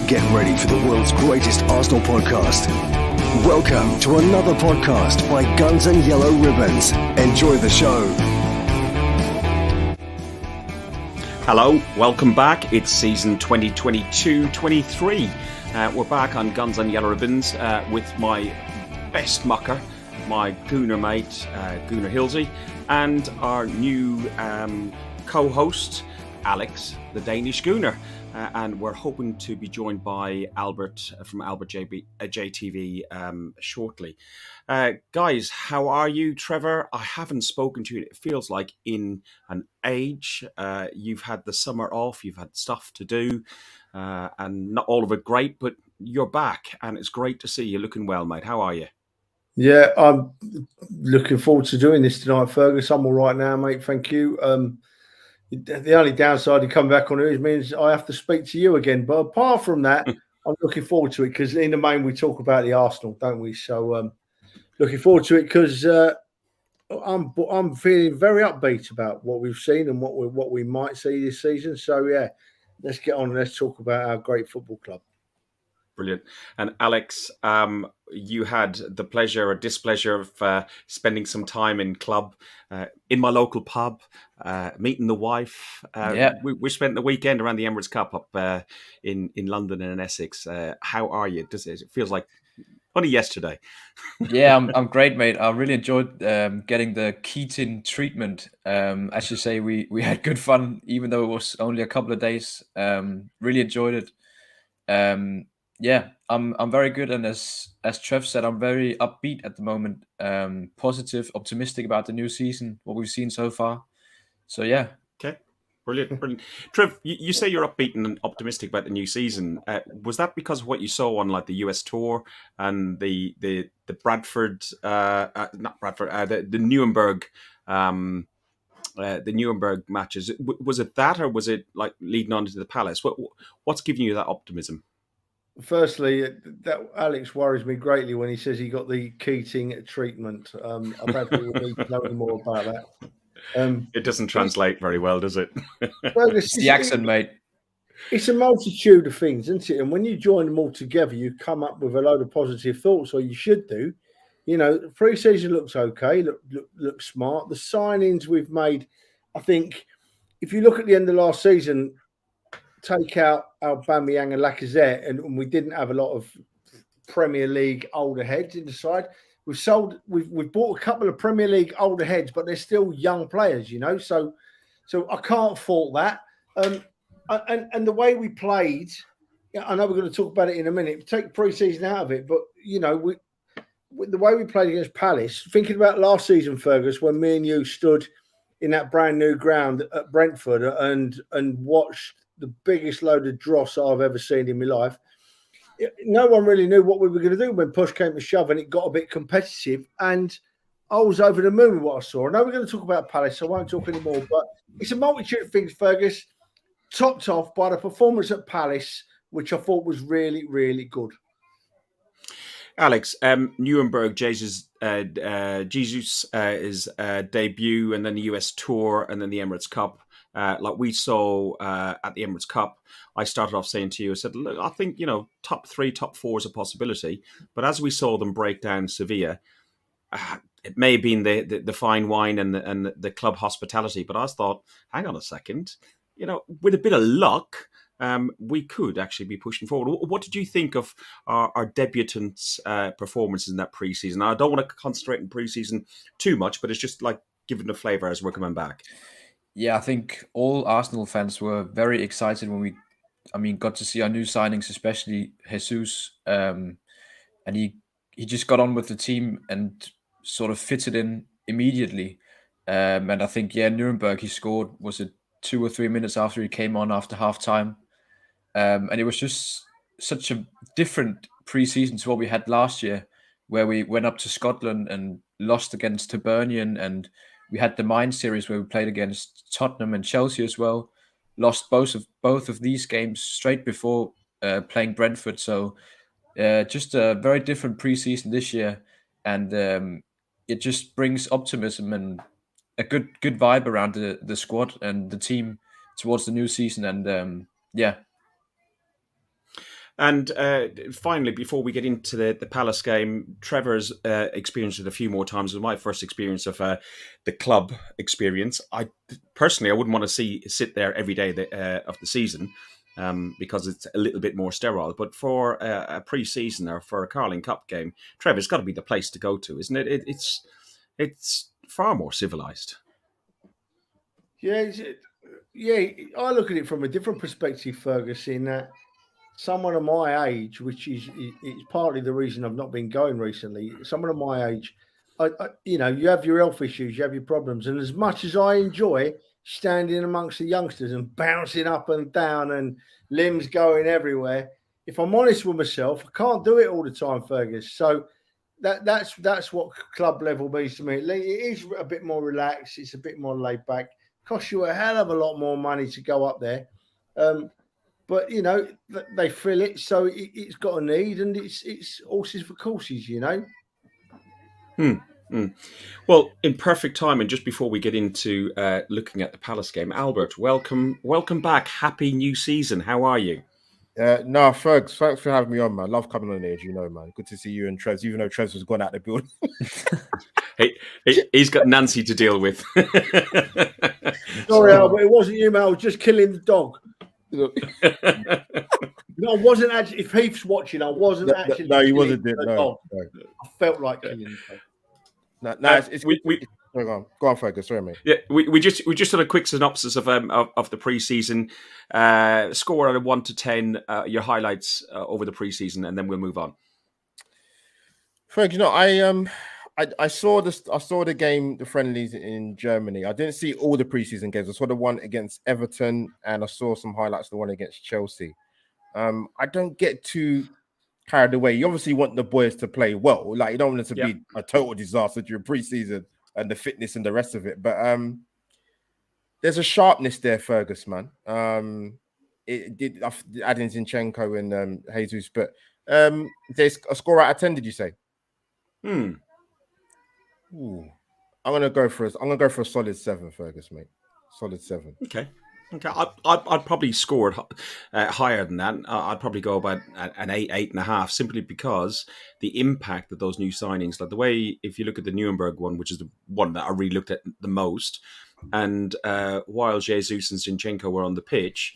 Get ready for the world's greatest Arsenal podcast. Welcome to another podcast by Guns and Yellow Ribbons. Enjoy the show. Hello, welcome back. It's season 2022-23. We're back on Guns and Yellow Ribbons with my best mucker, my Gooner mate, Gooner Hilsey, and our new co-host, Alex, the Danish Gooner. And we're hoping to be joined by Albert from Albert JTV shortly. Guys, how are you? Trevor, I haven't spoken to you, it feels like, in an age. You've had the summer off, you've had stuff to do, and not all of it great, but you're back, and it's great to see you looking well, mate. How are you? Yeah, I'm looking forward to doing this tonight, Fergus. I'm all right now, mate. Thank you. The only downside of coming back on it means I have to speak to you again. But apart from that, I'm looking forward to it because in the main we talk about the Arsenal, don't we? So looking forward to it because I'm feeling very upbeat about what we've seen and what we might see this season. So yeah, let's get on and let's talk about our great football club. Brilliant. And Alex, you had the pleasure or displeasure of spending some time in club, in my local pub, meeting the wife. We spent the weekend around the Emirates Cup up in London and in Essex. How are you? It feels like only yesterday. Yeah, I'm great, mate. I really enjoyed getting the Keating treatment. As you say, we had good fun, even though it was only a couple of days. Really enjoyed it. Yeah, I'm very good, and as Trev said, I'm very upbeat at the moment. Positive, optimistic about the new season, what we've seen so far. So yeah. Okay, brilliant. Trev, you say you're upbeat and optimistic about the new season. Was that because of what you saw on like the US tour and the Bradford, not Bradford, the Nuremberg, the Nuremberg matches? Was it that, or was it like leading on to the Palace? What's giving you that optimism? Firstly, that Alex worries me greatly when he says he got the Keating treatment. I don't think we need to know any more about that. It doesn't translate very well, does it? It's the accent, mate. It's a multitude of things, isn't it? And when you join them all together, you come up with a load of positive thoughts, or you should do. You know, pre-season looks okay, looks smart. The signings we've made, I think, if you look at the end of last season, take out Aubameyang and Lacazette, and we didn't have a lot of Premier League older heads in the side. We've bought a couple of Premier League older heads, but they're still young players, you know. So I can't fault that. And the way we played, I know we're going to talk about it in a minute. Take pre-season out of it, but you know, the way we played against Palace. Thinking about last season, Fergus, when me and you stood in that brand new ground at Brentford and watched the biggest load of dross I've ever seen in my life. No one really knew what we were going to do when push came to shove, and it got a bit competitive. And I was over the moon with what I saw. I know we're going to talk about Palace, so I won't talk anymore. But it's a multitude of things, Fergus, topped off by the performance at Palace, which I thought was really, really good. Alex, Nuremberg, Jesus' debut, and then the US tour, and then the Emirates Cup. Like we saw at the Emirates Cup, I started off saying to you, I said, look, I think, top 3, top 4 is a possibility. But as we saw them break down Sevilla, it may have been the fine wine and the club hospitality. But I thought, hang on a second, with a bit of luck, we could actually be pushing forward. What did you think of our debutants' performances in that pre-season? Now, I don't want to concentrate on pre-season too much, but it's just like giving the flavour as we're coming back. Yeah, I think all Arsenal fans were very excited when we got to see our new signings, especially Jesus. And he just got on with the team and sort of fitted in immediately. And I think, Nuremberg, he scored, was it 2 or 3 minutes after he came on after half-time. And it was just such a different pre-season to what we had last year, where we went up to Scotland and lost against Hibernian, and we had the Mind series where we played against Tottenham and Chelsea as well. Lost both of these games straight before playing Brentford. So just a very different preseason this year, and it just brings optimism and a good vibe around the squad and the team towards the new season. And And finally, before we get into the Palace game, Trevor's experienced it a few more times. It was my first experience of the club experience. I wouldn't want to sit there every day of the season because it's a little bit more sterile. But for a pre-season or for a Carling Cup game, Trevor's got to be the place to go to, isn't it? It's far more civilised. Yeah, I look at it from a different perspective, Fergus, in that someone of my age, which is it's partly the reason I've not been going recently. Someone of my age, you have your health issues, you have your problems, and as much as I enjoy standing amongst the youngsters and bouncing up and down and limbs going everywhere, if I'm honest with myself, I can't do it all the time, Fergus. So that's what club level means to me. It is a bit more relaxed. It's a bit more laid back. Costs you a hell of a lot more money to go up there. But, they fill it, so it's got a need, and it's horses for courses, Well, in perfect time, and just before we get into looking at the Palace game, Albert, welcome back. Happy new season. How are you? No, Fergs, thanks for having me on, man. Love coming on here, man. Good to see you and Trez, even though Trez was gone out the building. He's got Nancy to deal with. Sorry, Albert, it wasn't you, man. I was just killing the dog. No, I wasn't actually. If Heath's watching, I wasn't actually. No, he wasn't. No. I felt like killing the dog. No, go on, Fergus. Sorry, mate. Yeah, we just did a quick synopsis of the preseason. Score out of 1 to 10. Your highlights over the preseason, and then we'll move on. Fergus, I saw this. I saw the game, the friendlies in Germany. I didn't see all the preseason games. I saw the one against Everton, and I saw some highlights of the one against Chelsea. I don't get too carried away. You obviously want the boys to play well. Like, you don't want it to be a total disaster during preseason and the fitness and the rest of it. But there's a sharpness there, Fergus, man. It did adding Zinchenko and Jesus, but there's a score out of 10. Did you say? Ooh. I'm gonna go for a solid 7, Fergus, mate. Solid 7. Okay. I'd probably score it higher than that. I'd probably go about an 8.5, simply because the impact that those new signings, like the way, if you look at the Nuremberg one, which is the one that I really looked at the most, and while Jesus and Zinchenko were on the pitch,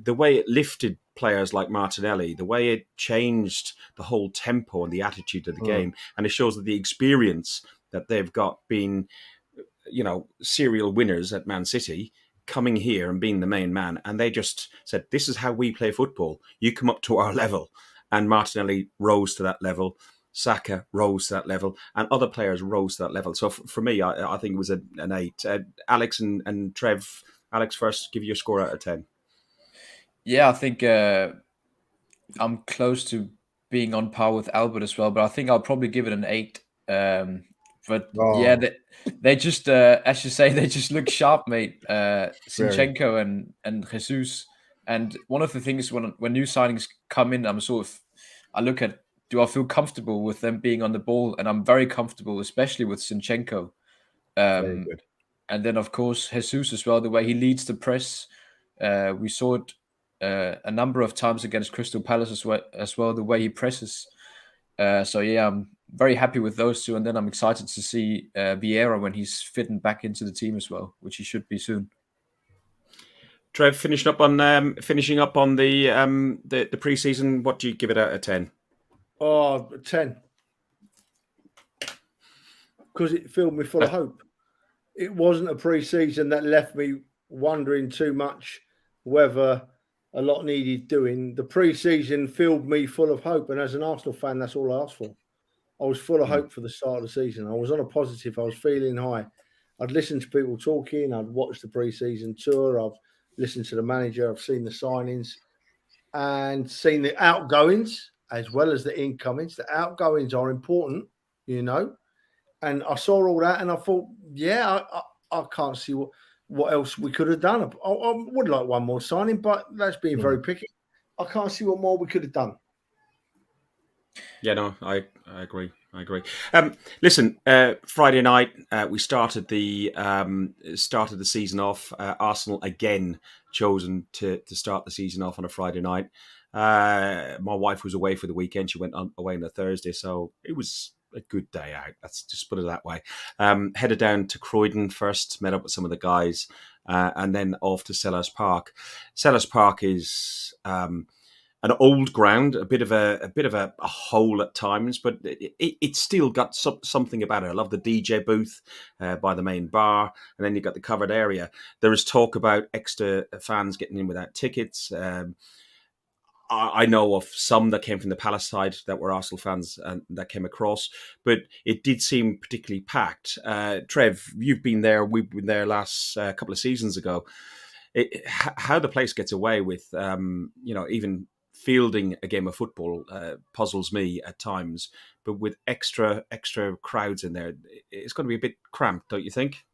the way it lifted players like Martinelli, the way it changed the whole tempo and the attitude of the game, and it shows that the experience that they've got, being, serial winners at Man City, coming here and being the main man, and they just said, this is how we play football. You come up to our level. And Martinelli rose to that level. Saka rose to that level, and other players rose to that level. So for me, I think it was an 8. Alex and Trev. Alex, first, give you a score out of 10. Yeah, I think I'm close to being on par with Albert as well, but I think I'll probably give it an 8. They just, as you say, they just look sharp, mate. Zinchenko and Jesus. And one of the things when new signings come in, I look at, do I feel comfortable with them being on the ball? And I'm very comfortable, especially with Zinchenko. Very good. And then, of course, Jesus as well, the way he leads the press. We saw it a number of times against Crystal Palace as well, the way he presses. I'm very happy with those two, and then I'm excited to see Vieira when he's fitting back into the team as well, which he should be soon. Trev, finishing up on the preseason, what do you give it out of 10? 10. Because it filled me full of hope. It wasn't a preseason that left me wondering too much whether a lot needed doing. The preseason filled me full of hope, and as an Arsenal fan, that's all I asked for. I was full of hope for the start of the season. I was on a positive. I was feeling high. I'd listened to people talking. I'd watched the pre-season tour. I've listened to the manager. I've seen the signings and seen the outgoings as well as the incomings. The outgoings are important, And I saw all that and I thought, I can't see what else we could have done. I would like one more signing, but that's being very picky. I can't see what more we could have done. Yeah, no, I agree. I agree. Listen, Friday night we started the season off. Arsenal again chosen to start the season off on a Friday night. My wife was away for the weekend. She went away on a Thursday, so it was a good day out. Let's just put it that way. Headed down to Croydon first, met up with some of the guys, and then off to Sellers Park. Sellers Park is an old ground, a bit of a hole at times, but it's still got something about it. I love the DJ booth by the main bar, and then you've got the covered area. There is talk about extra fans getting in without tickets. I know of some that came from the Palace side that were Arsenal fans and that came across, but it did seem particularly packed. Trev, you've been there. We've been there last couple of seasons ago. How the place gets away with, even fielding a game of football puzzles me at times, but with extra crowds in there, it's going to be a bit cramped, don't you think?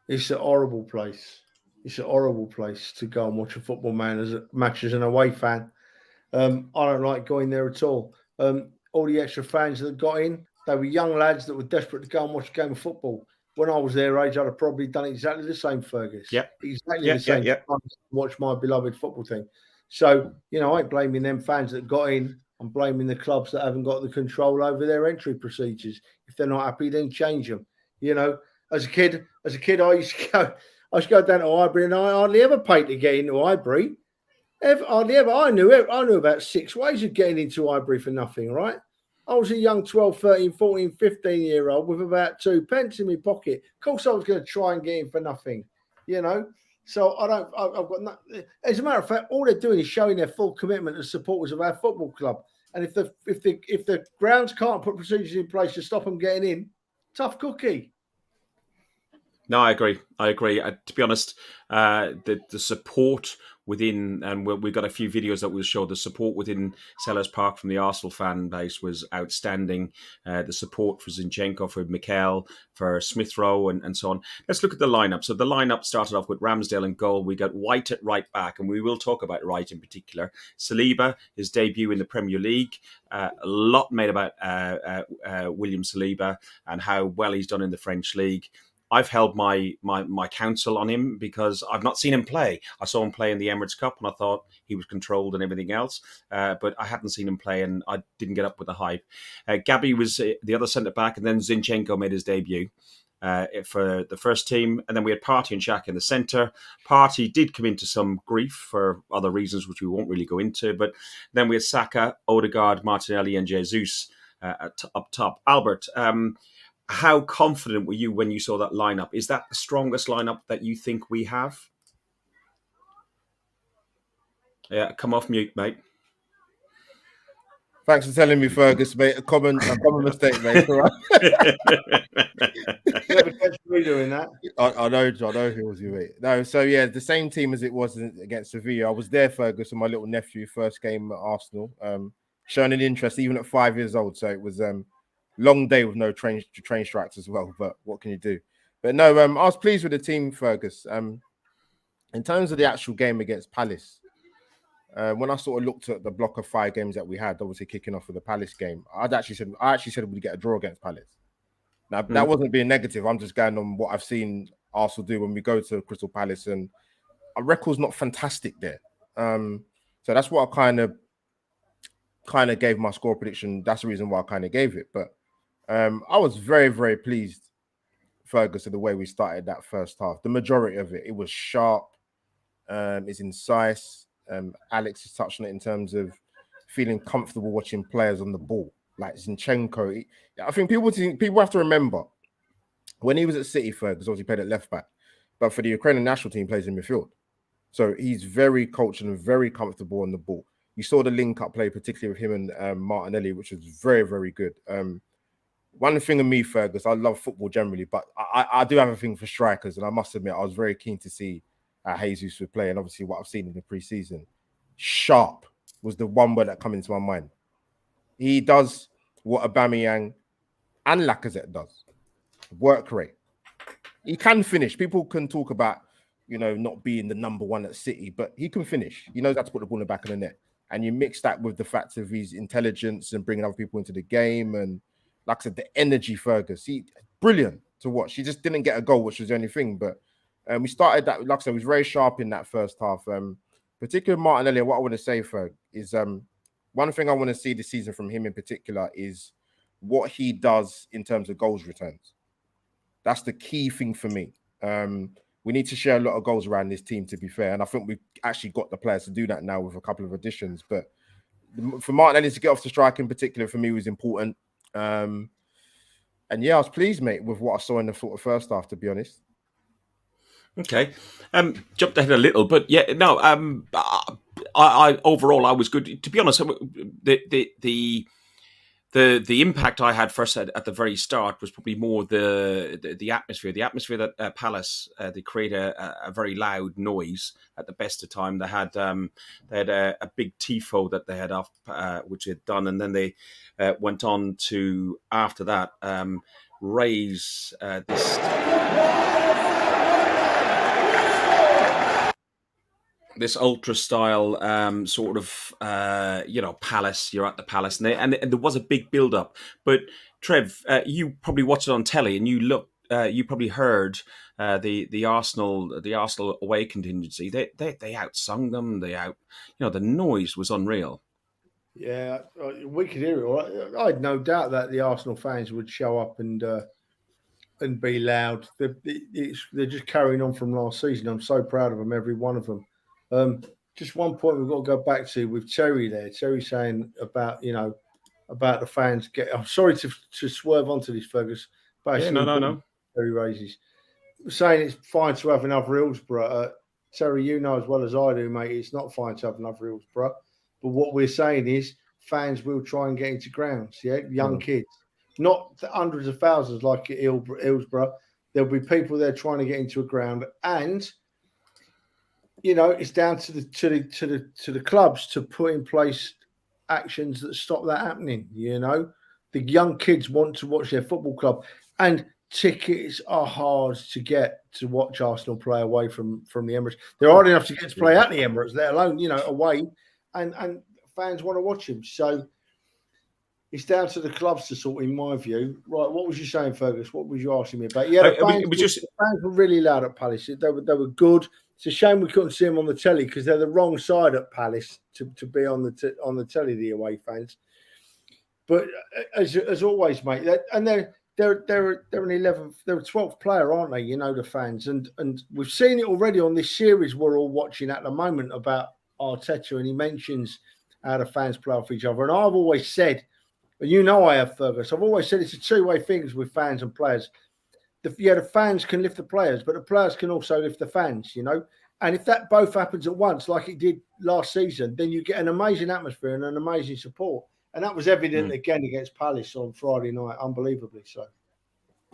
It's a horrible place. It's a horrible place to go and watch a football match as an away fan. I don't like going there at all. All the extra fans that got in, they were young lads that were desperate to go and watch a game of football. When I was their age, I'd have probably done exactly the same, Fergus. Yeah, exactly the same. Yeah. Watch my beloved football team. So, I ain't blaming them fans that got in. I'm blaming the clubs that haven't got the control over their entry procedures. If they're not happy, then change them. As a kid, I used to go down to Highbury, and I hardly ever paid to get into Highbury. Hardly ever. I knew about 6 ways of getting into Highbury for nothing, right? I was a young 12, 13, 14, 15-year-old with about 2 pence in my pocket. Of course, I was going to try and get in for nothing, So I've got nothing. As a matter of fact, all they're doing is showing their full commitment as supporters of our football club. And if the grounds can't put procedures in place to stop them getting in, tough cookie. No, I agree. To be honest, the support within, and we've got a few videos that will show the support within Sellers Park from the Arsenal fan base was outstanding. The support for Zinchenko, for Mikel, for Smith Rowe, and so on. Let's look at the lineup. So the lineup started off with Ramsdale in goal. We got White at right back, and we will talk about White in particular. Saliba, his debut in the Premier League. A lot made about William Saliba and how well he's done in the French league. I've held my counsel on him because I've not seen him play. I saw him play in the Emirates Cup and I thought he was controlled and everything else, but I hadn't seen him play and I didn't get up with the hype. Gabby was the other centre-back, and then Zinchenko made his debut for the first team, and then we had Partey and Xhaka in the centre. Partey did come into some grief for other reasons which we won't really go into, but then we had Saka, Odegaard, Martinelli and Jesus up top. Albert, how confident were you when you saw that lineup? Is that the strongest lineup that you think we have? Yeah, come off mute, mate. Thanks for telling me, Fergus, mate. A common mistake, mate. All right. Never catch me doing that. I know who was you, mate. No, so yeah, the same team as it was against Sevilla. I was there, Fergus, and my little nephew, first game at Arsenal, showing an interest even at 5 years old. So it was long day with no train strikes as well, but what can you do? But no, I was pleased with the team, Fergus. In terms of the actual game against Palace, when I sort of looked at the block of 5 games that we had, obviously kicking off with the Palace game, I actually said we'd get a draw against Palace. Now, that wasn't being negative. I'm just going on what I've seen Arsenal do when we go to Crystal Palace, and our record's not fantastic there. So that's what I kind of gave my score prediction. That's the reason why I kind of gave it. But I was very, very pleased, Fergus, with the way we started that first half. The majority of it was sharp. It's incisive. Alex has touched on it in terms of feeling comfortable watching players on the ball, like Zinchenko. I think people have to remember when he was at City, Fergus obviously played at left back, but for the Ukrainian national team, plays in midfield. So he's very cultured and very comfortable on the ball. You saw the link-up play, particularly with him and Martinelli, which was very, very good. One thing of me, Fergus, I love football generally, but I do have a thing for strikers, and I must admit, I was very keen to see Jesus would play, and obviously what I've seen in the pre-season. Sharp was the one word that came into my mind. He does what Aubameyang and Lacazette does. Work rate. He can finish. People can talk about, not being the number one at City, but he can finish. He knows how to put the ball in the back of the net. And you mix that with the fact of his intelligence and bringing other people into the game. And like I said, the energy Fergus. Brilliant to watch. He just didn't get a goal, which was the only thing. But we started that, like I said, it was very sharp in that first half. Particularly Martinelli, what I want to say, Ferg, is one thing I want to see this season from him in particular is what he does in terms of goals returns. That's the key thing for me. We need to share a lot of goals around this team, to be fair. And I think we've actually got the players to do that now with a couple of additions. But for Martinelli to get off the strike in particular, for me, was important. And yeah, I was pleased, mate, with what I saw in the first half, to be honest. Okay. Jumped ahead a little, but yeah, no, I overall, I was good. To be honest, the impact I had first at the very start was probably more the atmosphere. The atmosphere that Palace, they create a very loud noise at the best of time. They had a big tifo that they had off, which they had done, and then they went on to after that raise this ultra style sort of palace. You're at the palace, and there was a big build up. But Trev, you probably watched it on telly, and you probably heard the Arsenal away contingency. They outsung them. The noise was unreal. Yeah, we could hear it. I had no doubt that the Arsenal fans would show up and be loud. They're just carrying on from last season. I'm so proud of them, every one of them. Just one point we've got to go back to with Terry there. Terry saying about the fans. I'm sorry to swerve onto this, Fergus. Yeah, no. Terry raises saying it's fine to have another Hillsborough. Terry, you know as well as I do, mate. It's not fine to have another Hillsborough. But what we're saying is fans will try and get into grounds. Yeah, young kids, not hundreds of thousands like at Hillsborough. There'll be people there trying to get into a ground and. It's down to the clubs to put in place actions that stop that happening. The young kids want to watch their football club, and tickets are hard to get to watch Arsenal play away from the Emirates. They're hard enough to get to play at the Emirates, let alone away, and fans want to watch them. So it's down to the clubs to sort, in my view. Right, what was you saying, Fergus? What was you asking me about? Yeah, the fans were really loud at Palace. They were good. It's a shame we couldn't see them on the telly because they're the wrong side at Palace to be on the telly, the away fans. But as always, mate, they're an 11th, they're a 12th player, aren't they? The fans, and we've seen it already on this series we're all watching at the moment about Arteta, and he mentions how the fans play off each other. And I've always said, and I have, Fergus, I've always said it's a two-way thing with fans and players. The fans can lift the players, but the players can also lift the fans, And if that both happens at once, like it did last season, then you get an amazing atmosphere and an amazing support. And that was evident again against Palace on Friday night, unbelievably so.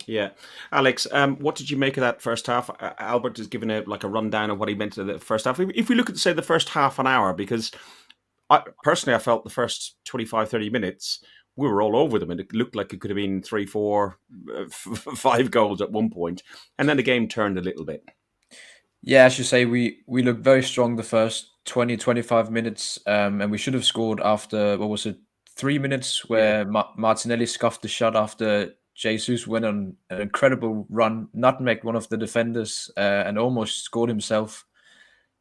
Yeah. Alex, what did you make of that first half? Albert has given a rundown of what he meant of the first half. If we look at, say, the first half an hour, because I felt the first 25, 30 minutes, we were all over them, and it looked like it could have been 3, 4, 5 goals at one point, and then the game turned a little bit. Yeah, as you say, we looked very strong the first 20, 25 minutes, and we should have scored after, 3 minutes, where Martinelli scuffed the shot after Jesus went on an incredible run, nutmegged one of the defenders, and almost scored himself.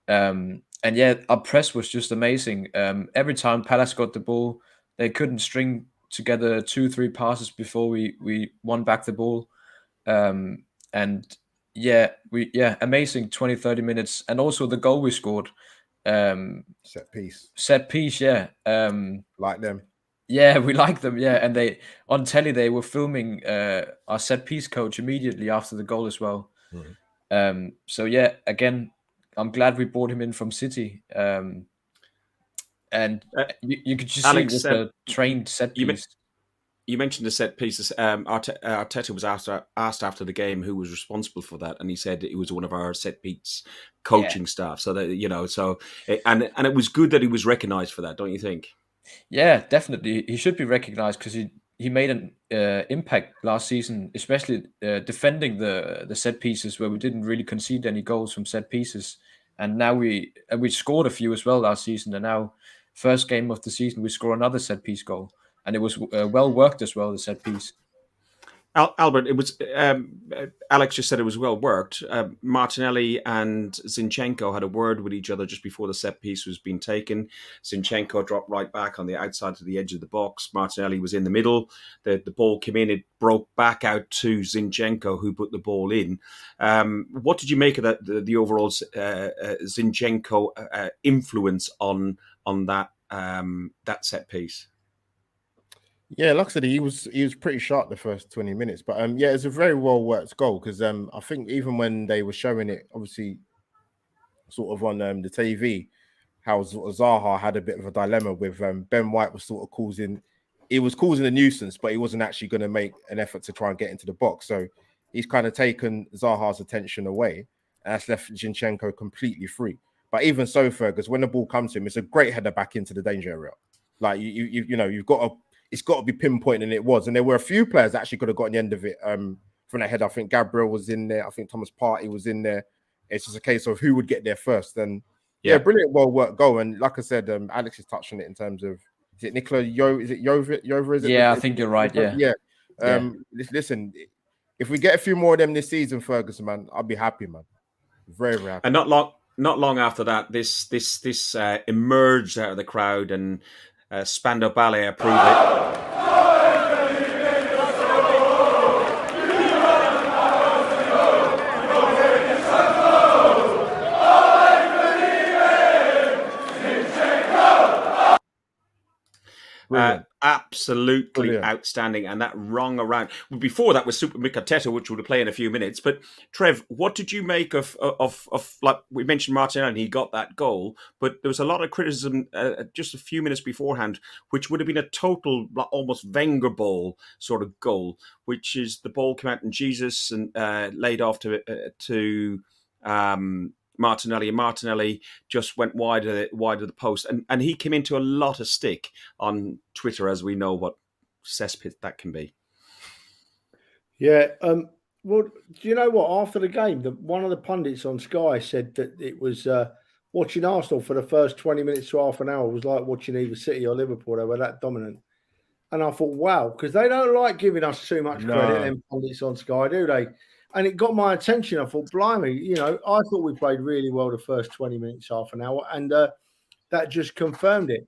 And yeah, our press was just amazing. Every time Palace got the ball, they couldn't string together 2-3 passes before we won back the ball. And amazing 20-30 minutes, and also the goal we scored, set piece, yeah. Like them. Yeah, we like them, yeah. And they on telly they were filming our set piece coach immediately after the goal as well. So yeah, again, I'm glad we brought him in from City. And you could just Alex, see it was a trained set piece. You mentioned the set pieces. Arteta was asked after the game who was responsible for that, and he said it was one of our set piece coaching staff. So that and it was good that he was recognised for that, don't you think? Yeah, definitely. He should be recognised because he made an impact last season, especially defending the set pieces where we didn't really concede any goals from set pieces, and now we scored a few as well last season, and now first game of the season we score another set piece goal. And it was well worked as well, the set piece. Albert, it was Alex just said it was well worked. Martinelli and Zinchenko had a word with each other just before the set piece was being taken. Zinchenko dropped right back on the outside to the edge of the box. Martinelli was in the middle. The ball came in. It broke back out to Zinchenko, who put the ball in. What did you make of the overall Zinchenko influence on that set piece? Yeah, like I said, he was pretty sharp the first 20 minutes. But yeah, it's a very well worked goal because I think even when they were showing it, obviously, sort of on the TV, how Zaha had a bit of a dilemma with Ben White was sort of causing a nuisance, but he wasn't actually going to make an effort to try and get into the box. So he's kind of taken Zaha's attention away, and that's left Zinchenko completely free. But even so, Fergus, when the ball comes to him, it's a great header back into the danger area. Like you've got to. It's got to be pinpointed, and it was. And there were a few players that actually could have gotten the end of it from that head. I think Gabriel was in there. I think Thomas Partey was in there. It's just a case of who would get there first. And yeah, brilliant, well worked goal. And like I said, Alex is touching it in terms of is it Nikola Is it Jovic? Yeah, I think you're right. Yeah. Listen, if we get a few more of them this season, Ferguson, man, I'll be happy, man. Very, very happy. And not long after that, this emerged out of the crowd and. Spandau Ballet approve it. Absolutely brilliant. Outstanding, and that rung around. Before that was Super Mikateta, which we'll play in a few minutes. But Trev, what did you make of like we mentioned Martinelli, and he got that goal, but there was a lot of criticism just a few minutes beforehand, which would have been a total almost Wenger ball sort of goal, which is the ball came out and Jesus and laid off to Martinelli, and Martinelli just went wide of the post, and he came into a lot of stick on Twitter, as we know what cesspit that can be. Yeah, well, do you know what? After the game, one of the pundits on Sky said that it was watching Arsenal for the first 20 minutes to half an hour was like watching either City or Liverpool. They were that dominant, and I thought, wow, because they don't like giving us too much credit. Them pundits on Sky, do they? And it got my attention. I thought, blimey, I thought we played really well the first 20 minutes, half an hour, and that just confirmed it.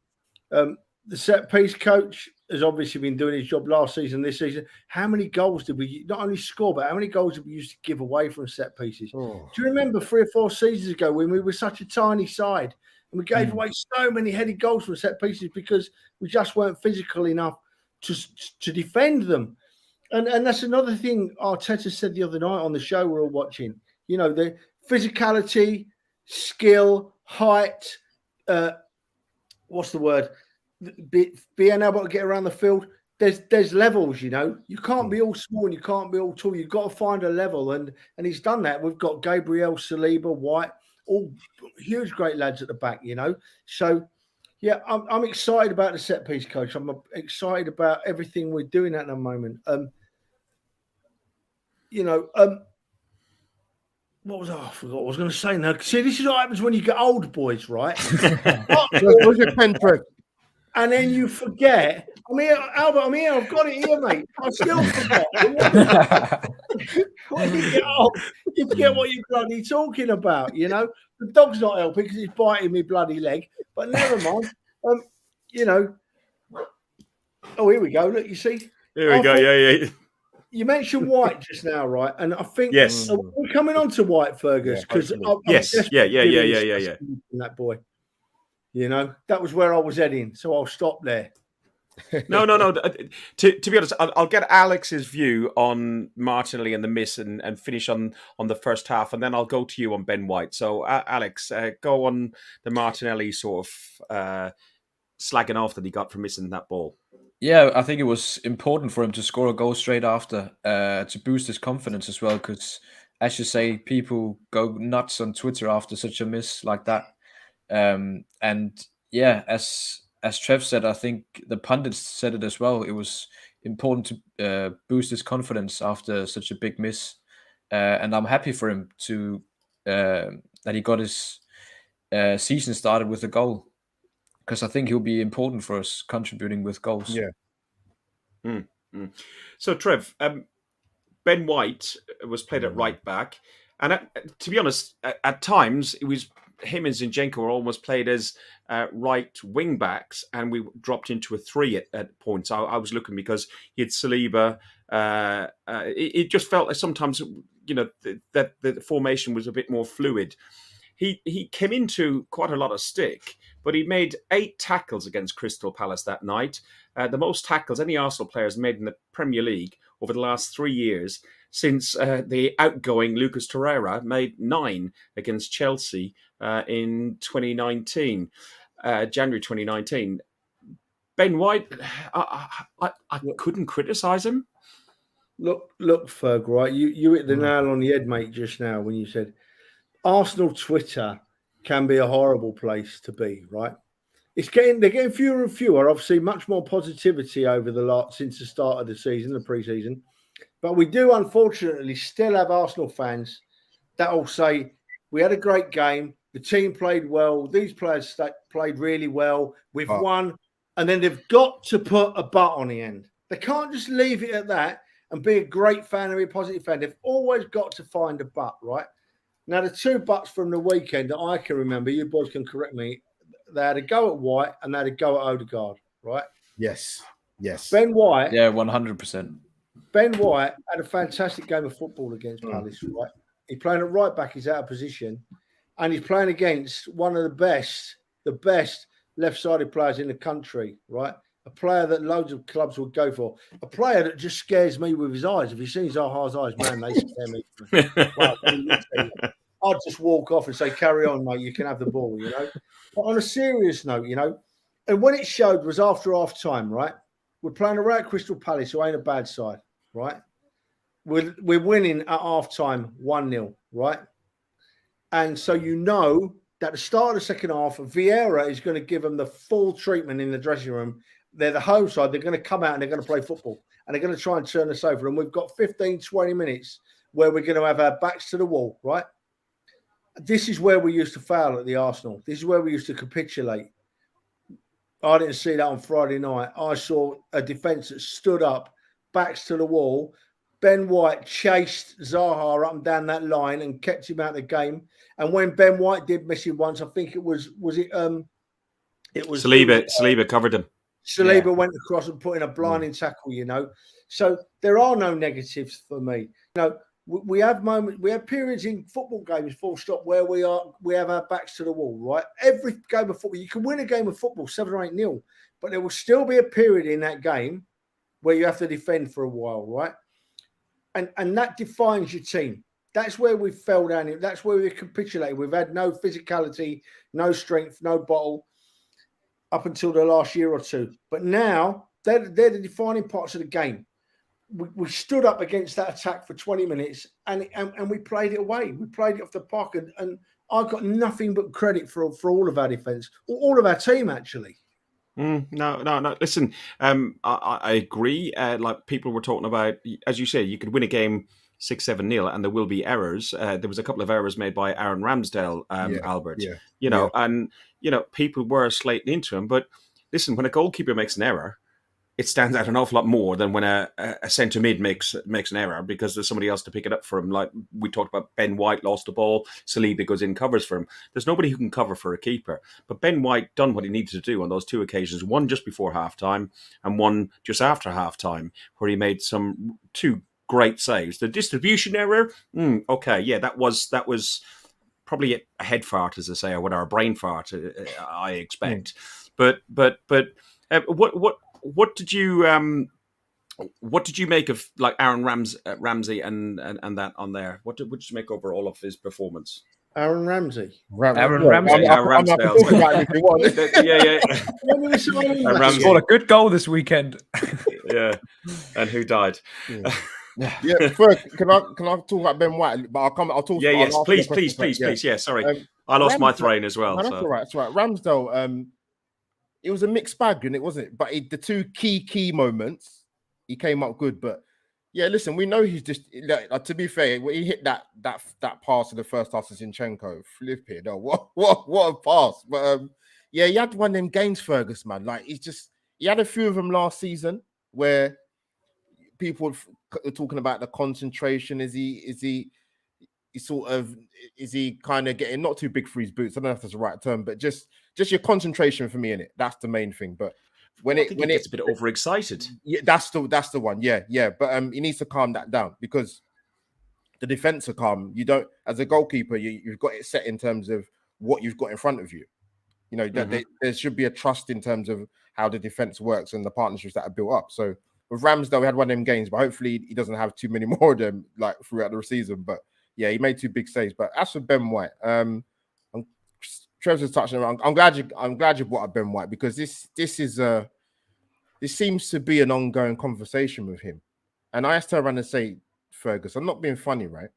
The set-piece coach has obviously been doing his job last season, this season. How many goals did we not only score, but how many goals did we used to give away from set-pieces? Oh. Do you remember 3 or 4 seasons ago when we were such a tiny side and we gave away so many headed goals from set-pieces because we just weren't physical enough to defend them? And that's another thing Arteta said the other night on the show we're all watching. The physicality, skill, height, what's the word? Being able to get around the field. There's levels, You can't be all small and you can't be all tall. You've got to find a level. And he's done that. We've got Gabriel, Saliba, White, all huge, great lads at the back, So, yeah, I'm excited about the set piece, coach. I'm excited about everything we're doing at the moment. What was I forgot what I was going to say now. See, this is what happens when you get old, boys, right? Where's your pen, Trev? And then you forget. I'm here, Albert. I'm here. I've got it here, mate. I still forgot. When you get old, you forget what you're bloody talking about. The dog's not helping because he's biting me bloody leg. But never mind. Oh, here we go. Look, you see. Here we go. Yeah. You mentioned White just now, right? And I think we're coming on to White, Fergus, because yeah. That boy. That was where I was heading, so I'll stop there. No. To be honest, I'll get Alex's view on Martinelli and the miss and finish on the first half, and then I'll go to you on Ben White. So, Alex, go on the Martinelli sort of slagging off that he got for missing that ball. Yeah, I think it was important for him to score a goal straight after to boost his confidence as well, because, as you say, people go nuts on Twitter after such a miss like that. And yeah, as Trev said, I think the pundits said it as well. It was important to boost his confidence after such a big miss, and I'm happy for him to that he got his season started with a goal, because I think he'll be important for us contributing with goals. Yeah. So Trev, Ben White was played at right back, and to be honest, at times it was him and Zinchenko were almost played as right wing backs, and we dropped into a 3 at points. I was looking because he had Saliba. It just felt like sometimes, that the formation was a bit more fluid. He came into quite a lot of stick, but he made 8 tackles against Crystal Palace that night. The most tackles any Arsenal player has made in the Premier League over the last 3 years, since the outgoing Lucas Torreira made 9 against Chelsea in 2019, January 2019. Ben White, I couldn't criticise him. Look, Ferg, right? You hit the nail on the head, mate, just now when you said Arsenal Twitter can be a horrible place to be, right? They're getting fewer and fewer. Obviously, much more positivity over since the start of the season, the pre-season. But we do, unfortunately, still have Arsenal fans that will say, we had a great game, the team played well, these players played really well, we've won, and then they've got to put a but on the end. They can't just leave it at that and be a great fan and be a positive fan. They've always got to find a but, right? Now, the 2 buts from the weekend that I can remember, you boys can correct me, they had a go at White and they had a go at Odegaard, right? Yes. Ben White. Yeah, 100%. Ben White had a fantastic game of football against Palace, right? He's playing at right back, he's out of position, and he's playing against one of the best left-sided players in the country, right? A player that loads of clubs would go for. A player that just scares me with his eyes. If you see Zaha's eyes, man, they scare me. Wow, I'd just walk off and say, carry on, mate, you can have the ball, But on a serious note, and when it showed was after half time, right? We're playing around Crystal Palace, who ain't a bad side, right? We're winning at half time 1-0, right? And so that at the start of the second half, Vieira is going to give them the full treatment in the dressing room. They're the home side. They're going to come out and they're going to play football. And they're going to try and turn us over. And we've got 15, 20 minutes where we're going to have our backs to the wall, right? This is where we used to foul at the Arsenal. This is where we used to capitulate. I didn't see that on Friday night. I saw a defence that stood up, backs to the wall. Ben White chased Zaha up and down that line and kept him out of the game. And when Ben White did miss him once, I think it was Saliba covered him. Saliba went across and put in a blinding tackle, So there are no negatives for me. We have moments, we have periods in football games, full stop, where we have our backs to the wall, right? Every game of football, you can win a game of football 7 or 8-0, but there will still be a period in that game where you have to defend for a while, right? And that defines your team. That's where we fell down. That's where we capitulated. We've had no physicality, no strength, no bottle up until the last year or two. But now they're the defining parts of the game. We stood up against that attack for 20 minutes and we played it away. We played it off the park, and I got nothing but credit for all of our defence, all of our team, actually. No. Listen, I agree. Like people were talking about, as you say, you could win a game 6-7-0 and there will be errors. There was a couple of errors made by Aaron Ramsdale, Albert. And people were slating into him. But listen, when a goalkeeper makes an error, it stands out an awful lot more than when a centre mid makes an error, because there's somebody else to pick it up for him. Like we talked about, Ben White lost the ball, Saliba goes in, covers for him. There's nobody who can cover for a keeper. But Ben White done what he needed to do on those 2 occasions, one just before halftime and one just after halftime, where he made 2 great saves. The distribution error, that was probably a head fart, as I say, or whatever, a brain fart, I expect. But what did you make of like Aaron Ramsey and that on there? What did you make over all of his performance? Aaron Ramsey. Aaron Ramsey. Yeah. Scored a good goal this weekend. Yeah, and who died? First, can I talk about Ben White? But I'll talk. Yeah, yes, please. Yeah, sorry, I lost my train as well. That's all right. That's right. Ramsdale. It was a mixed bag, and it wasn't. But the 2 key moments, he came up good. But yeah, listen, we know he's just. To be fair, when he hit that pass in the first half to Zinchenko, flip it. No, what a pass! But he had one of them games, Fergus, man. Like he had a few of them last season where people are talking about the concentration. Is he kind of getting not too big for his boots? I don't know if that's the right term, but just your concentration for me in it. That's the main thing. But when it gets a bit overexcited. Yeah, that's the one. Yeah. But he needs to calm that down, because the defense are calm. You don't, as a goalkeeper, you've got it set in terms of what you've got in front of you. You know, that there should be a trust in terms of how the defense works and the partnerships that are built up. So with Ramsdale, we had one of them games, but hopefully he doesn't have too many more of them like throughout the season. But yeah, he made 2 big saves. But as for Ben White, Trevor's touching around. I'm glad you brought up Ben White, because this seems to be an ongoing conversation with him. And I have to run and say, Fergus, I'm not being funny, right?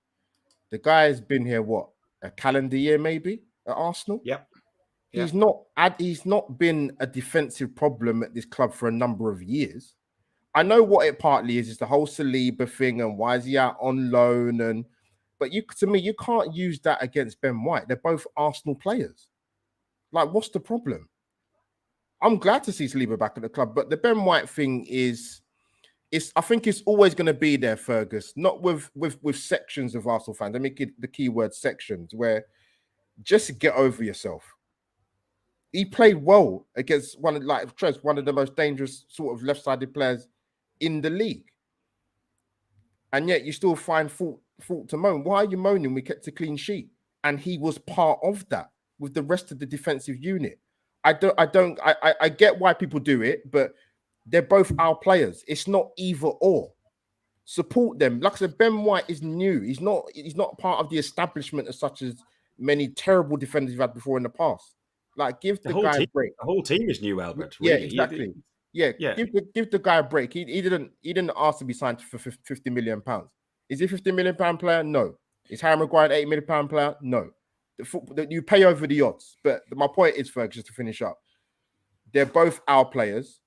The guy has been here a calendar year maybe at Arsenal. Yep. He's not been a defensive problem at this club for a number of years. I know what it partly is the whole Saliba thing and why is he out on loan, but to me you can't use that against Ben White. They're both Arsenal players. Like, what's the problem? I'm glad to see Saliba back at the club, but the Ben White thing I think it's always going to be there, Fergus. Not with sections of Arsenal fans. I make it the keyword sections, where just get over yourself. He played well against one of the most dangerous sort of left-sided players in the league, and yet you still find fault to moan. Why are you moaning? We kept a clean sheet, and he was part of that with the rest of the defensive unit. I get why people do it, but they're both our players. It's not either or. Support them. Like I said, Ben White is new. He's not part of the establishment as such as many terrible defenders you've had before in the past. Like, give the guy a break. The whole team is new, Albert. Really. Really. Yeah, exactly. Yeah. Give the guy a break. He didn't ask to be signed for £50 million. Is he £50 million player? No. Is Harry Maguire an £8 million player? No. You pay over the odds. But my point is, Fergus, just to finish up, they're both our players.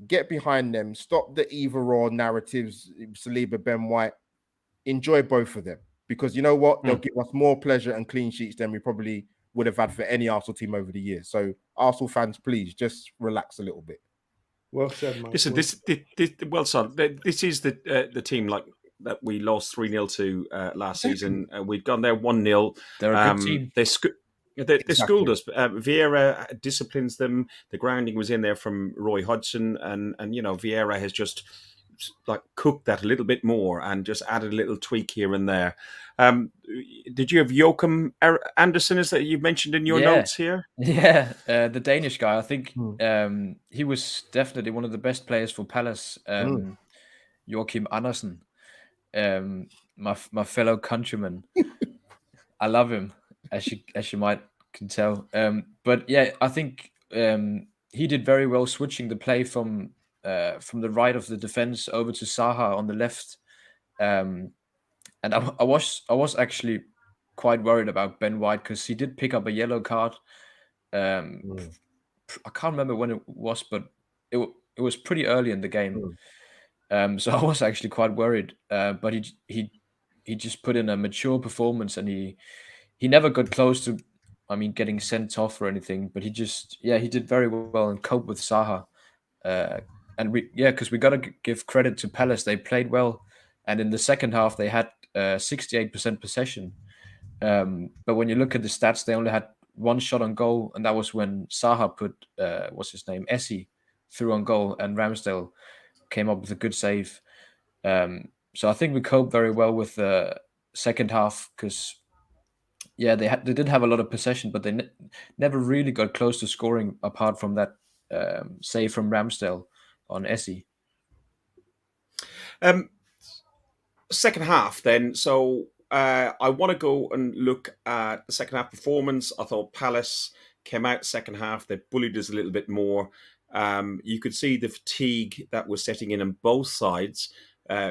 Get behind them. Stop the either-or narratives. Saliba, Ben White. Enjoy both of them, because you know what? They'll give us more pleasure and clean sheets than we probably would have had for any Arsenal team over the years. So, Arsenal fans, please just relax a little bit. Well said, mate. Listen, this well said. This is the team like that we lost 3-0 to last season. We've gone there 1-0. They're a good team. They schooled us. Vieira disciplines them. The grounding was in there from Roy Hodgson, and Vieira has just like cooked that a little bit more and just added a little tweak here and there. Did you have Joachim Andersen, is that you mentioned in your notes here? Yeah, the Danish guy. I think he was definitely one of the best players for Palace. Joachim Andersen, my fellow countryman. I love him, as you might can tell. But yeah, I think he did very well switching the play from the right of the defense over to Zaha on the left. And I was actually quite worried about Ben White, because he did pick up a yellow card. I can't remember when it was, but it was pretty early in the game. So I was actually quite worried. But he just put in a mature performance, and he never got close to, getting sent off or anything. But he did very well and cope with Zaha. Because we got to give credit to Palace. They played well, and in the second half they had 68% possession. But when you look at the stats, they only had one shot on goal, and that was when Zaha put Essie through on goal, and Ramsdale came up with a good save. So I think we coped very well with the second half, because they did have a lot of possession, but they never really got close to scoring apart from that save from Ramsdale on Essie. Second half then. So I want to go and look at the second half performance. I thought Palace came out second half. They bullied us a little bit more. You could see the fatigue that was setting in on both sides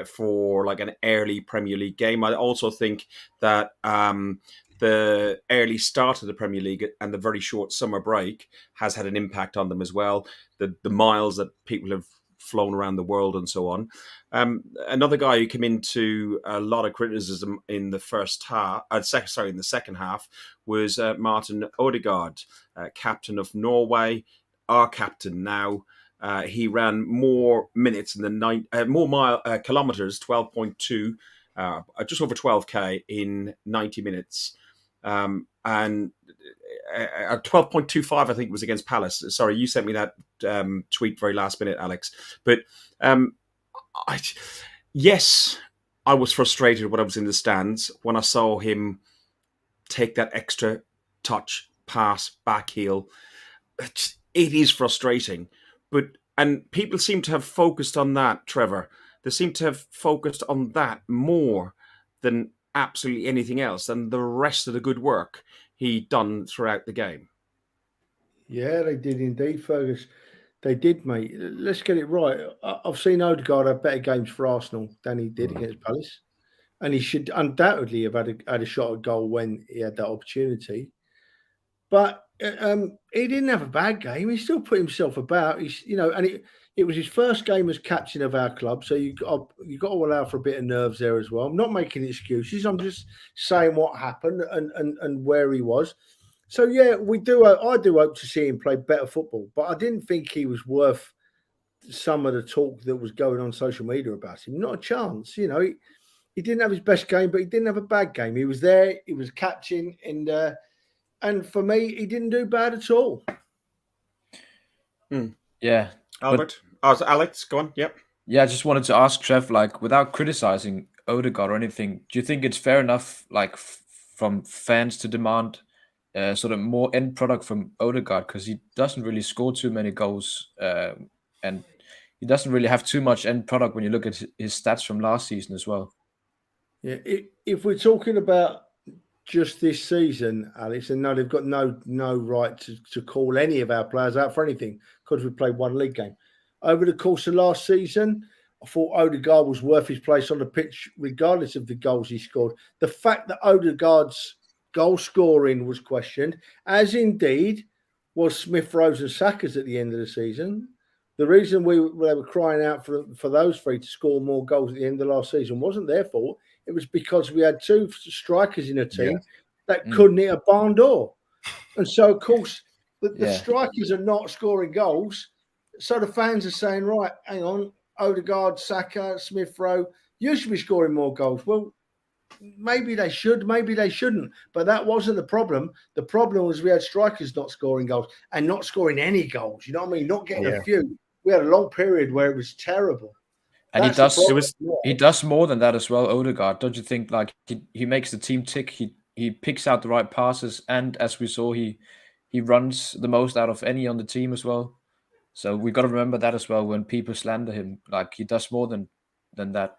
for like an early Premier League game. I also think that the early start of the Premier League and the very short summer break has had an impact on them as well. The miles that people have flown around the world and so on. Another guy who came into a lot of criticism in the in the second half was Martin Odegaard, captain of Norway, our captain now. He ran more minutes in the more kilometers, 12.2, just over 12k in 90 minutes, and 12.25 I think was against Palace. Sorry, you sent me that tweet very last minute, Alex. But yes, I was frustrated when I was in the stands when I saw him take that extra touch, pass, back heel. It is frustrating, and people seem to have focused on that, Trevor. They seem to have focused on that more than absolutely anything else, than the rest of the good work he'd done throughout the game. Yeah, they did indeed, Fergus. They did, mate. Let's get it right. I've seen Odegaard have better games for Arsenal than he did against Palace, and he should undoubtedly have had a shot at goal when he had that opportunity. But he didn't have a bad game. He still put himself about. And it was his first game as captain of our club, so you got to allow for a bit of nerves there as well. I'm not making excuses. I'm just saying what happened and where he was. So yeah, we do. I do hope to see him play better football, but I didn't think he was worth some of the talk that was going on social media about him. Not a chance. He didn't have his best game, but he didn't have a bad game. He was there. He was captain, and for me, he didn't do bad at all. Yeah, Albert, Alex, go on. Yep. Yeah, I just wanted to ask Trev, without criticizing Odegaard or anything, do you think it's fair enough, from fans to demand sort of more end product from Odegaard, because he doesn't really score too many goals, and he doesn't really have too much end product when you look at his stats from last season as well. Yeah, if we're talking about just this season, Alex, and no, they've got no right to call any of our players out for anything because we played one league game. Over the course of last season, I thought Odegaard was worth his place on the pitch, regardless of the goals he scored. The fact that Odegaard's goal scoring was questioned, as indeed was Smith Rowe's and Saka's at the end of the season. The reason they were crying out for those three to score more goals at the end of last season wasn't their fault. It was because we had two strikers in a team that couldn't hit a barn door. And so, of course, the strikers are not scoring goals. So the fans are saying, right, hang on, Odegaard, Saka, Smith Rowe, you should be scoring more goals. Well, maybe they should, maybe they shouldn't. But that wasn't the problem. The problem was we had strikers not scoring goals and not scoring any goals. You know what I mean? Not getting a few. We had a long period where it was terrible. And he does more than that as well, Odegaard. Don't you think? He makes the team tick. He picks out the right passes, and as we saw, he runs the most out of any on the team as well. So we got to remember that as well when people slander him. He does more than that.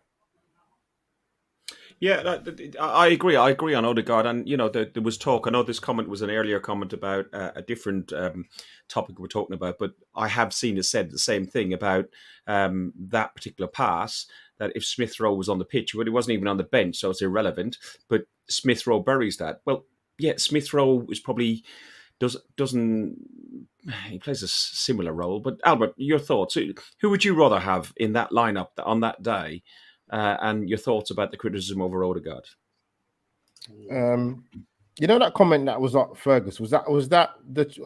Yeah, I agree. I agree on Odegaard, and there was talk. I know this comment was an earlier comment about a different topic we're talking about, but I have seen it said the same thing about that particular pass. That if Smith Rowe was on the pitch, but he wasn't even on the bench, so it's irrelevant. But Smith Rowe buries that. Well, yeah, Smith Rowe is probably doesn't. He plays a similar role. But Albert, your thoughts? Who would you rather have in that lineup on that day? And your thoughts about the criticism over Odegaard? That comment that was up Fergus, was that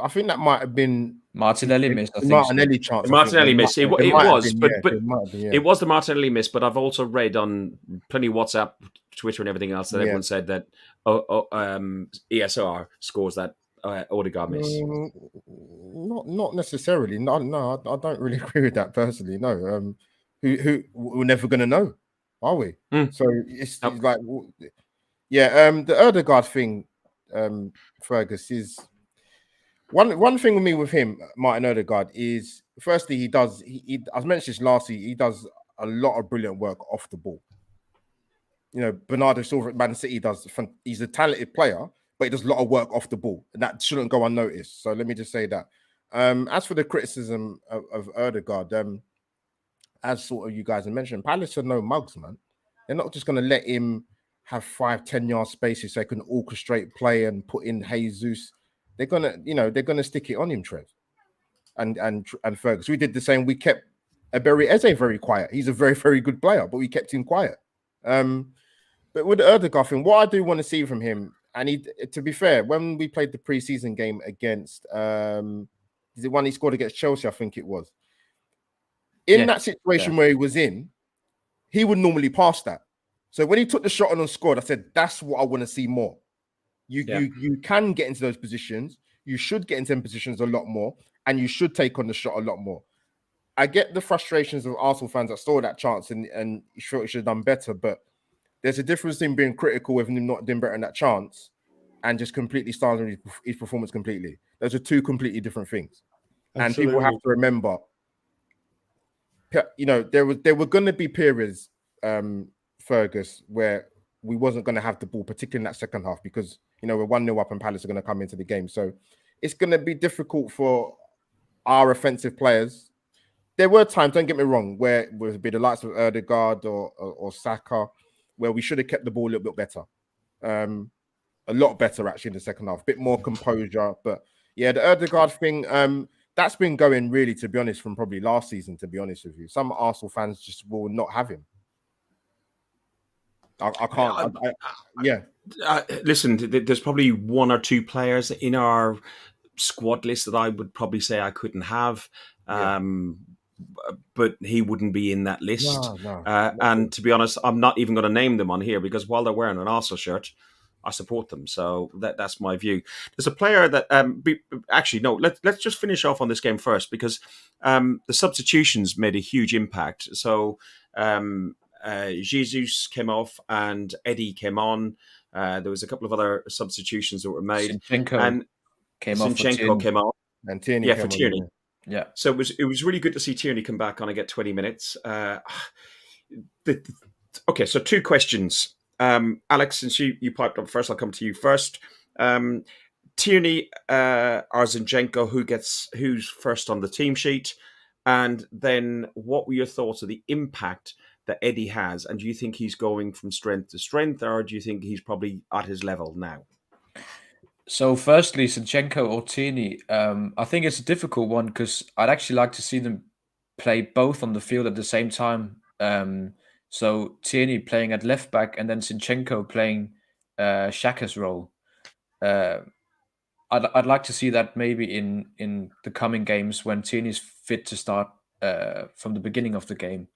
I think that might have been Martinelli missed. Martinelli chance. Martinelli missed. It was, but it was the Martinelli miss. But I've also read on plenty of WhatsApp, Twitter, and everything else that everyone said that ESR scores that Odegaard miss. Not necessarily. No, I don't really agree with that personally. No, who we're never going to know, are we? So it's the Odegaard thing, Fergus, is one thing with me with him, Martin Odegaard, is firstly he I mentioned this last week, he does a lot of brilliant work off the ball. Bernardo Silva at Man City he's a talented player, but he does a lot of work off the ball, and that shouldn't go unnoticed. So let me just say that. As for the criticism of Odegaard, as sort of you guys have mentioned, Palace are no mugs, man. They're not just going to let him have 5-10 yard spaces so they can orchestrate play and put in Jesus. They're gonna stick it on him, Trev, and Fergus. We did the same. We kept Ebere Eze very quiet. He's a very, very good player, but we kept him quiet. But with the Odegaard thing, what I do want to see from him, and to be fair, when we played the preseason game against, is it one he scored against Chelsea? I think it was. In that situation where he was in, he would normally pass that. So when he took the shot and scored, I said, that's what I want to see more. You can get into those positions. You should get into them positions a lot more, and you should take on the shot a lot more. I get the frustrations of Arsenal fans that saw that chance and you felt he should have done better, but there's a difference in being critical with him not doing better in that chance and just completely starting his performance completely. Those are two completely different things. Absolutely. And people have to remember, you know, there were going to be periods, Fergus, where we wasn't going to have the ball, particularly in that second half, because, you know, we're 1-0 up and Palace are going to come into the game. So it's going to be difficult for our offensive players. There were times, don't get me wrong, where it would be the likes of Ødegaard or Saka, where we should have kept the ball a little bit better. A lot better, actually, in the second half. A bit more composure. But, yeah, the Ødegaard thing, that's been going, really, to be honest, from probably last season, to be honest with you. Some Arsenal fans just will not have him. I can't. Listen, there's probably one or two players in our squad list that I would probably say I couldn't have. But he wouldn't be in that list. No. And to be honest, I'm not even going to name them on here because while they're wearing an Arsenal shirt, I support them. So that's my view. There's a player that let's just finish off on this game first because the substitutions made a huge impact. So Jesus came off and Eddie came on. There was a couple of other substitutions that were made. Zinchenko came off. And Tierney for Tierney. On. Yeah. So it was really good to see Tierney come back on and get 20 minutes. Okay, so two questions. Alex, since you piped up first, I'll come to you first. Tierney or Zinchenko, who's first on the team sheet? And then what were your thoughts of the impact that Eddie has? And do you think he's going from strength to strength, or do you think he's probably at his level now? So firstly, Zinchenko or Tierney, I think it's a difficult one because I'd actually like to see them play both on the field at the same time. So Tierney playing at left back and then Zinchenko playing Xhaka's role. I'd like to see that maybe in the coming games when Tierney's fit to start from the beginning of the game.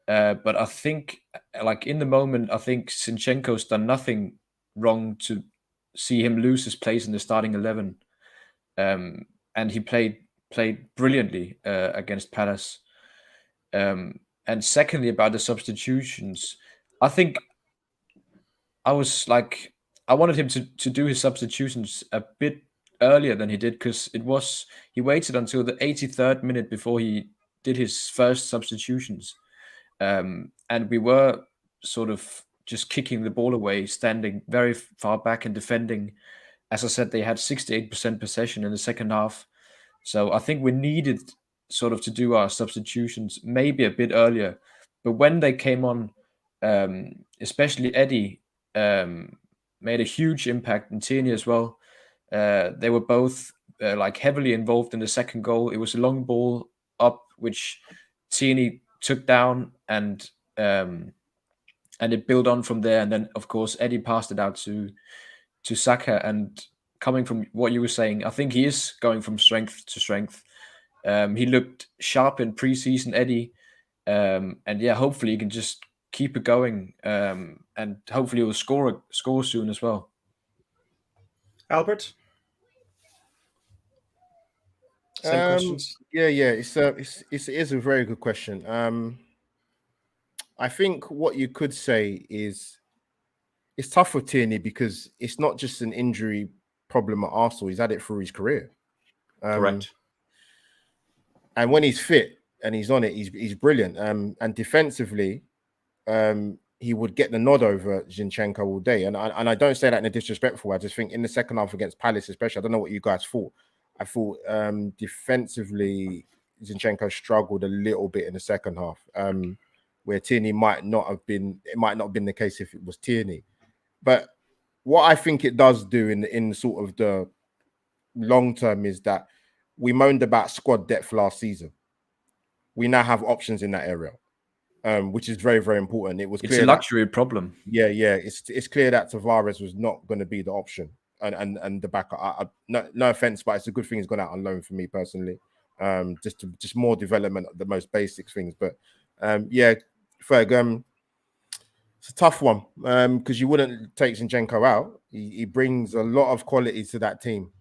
But I think, like in the moment, I think Zinchenko's done nothing wrong to see him lose his place in the starting 11, and he played brilliantly against Palace. And secondly, about the substitutions, I think I wanted him to do his substitutions a bit earlier than he did because he waited until the 83rd minute before he did his first substitutions, and we were sort of just kicking the ball away, standing very far back and defending. As I said, they had 68% possession in the second half. So I think we needed sort of to do our substitutions maybe a bit earlier. But when they came on, especially Eddie, made a huge impact, and Tierney as well. They were both heavily involved in the second goal. It was a long ball up, which Tierney took down and it built on from there. And then, of course, Eddie passed it out to Saka. And coming from what you were saying, I think he is going from strength to strength. He looked sharp in pre-season, Eddie. And yeah, hopefully he can just keep it going. And hopefully he'll score soon as well. Albert? Same questions? Yeah. It is a very good question. I think what you could say is it's tough for Tierney because it's not just an injury problem at Arsenal. He's had it through his career. Correct. And when he's fit and he's on it, he's brilliant. And defensively, he would get the nod over Zinchenko all day. And I don't say that in a disrespectful way. I just think in the second half against Palace, especially, I don't know what you guys thought. I thought defensively, Zinchenko struggled a little bit in the second half. Where Tierney might not have been the case if it was Tierney. But what I think it does do in sort of the long term is that we moaned about squad depth last season. We now have options in that area, which is very, very important. It's a luxury problem. Yeah. It's clear that Tavares was not going to be the option, and the backup. No offense, but it's a good thing he's gone out on loan for me personally. Just more development of the most basic things. But yeah, Ferg, it's a tough one because you wouldn't take Zinchenko out. He brings a lot of quality to that team.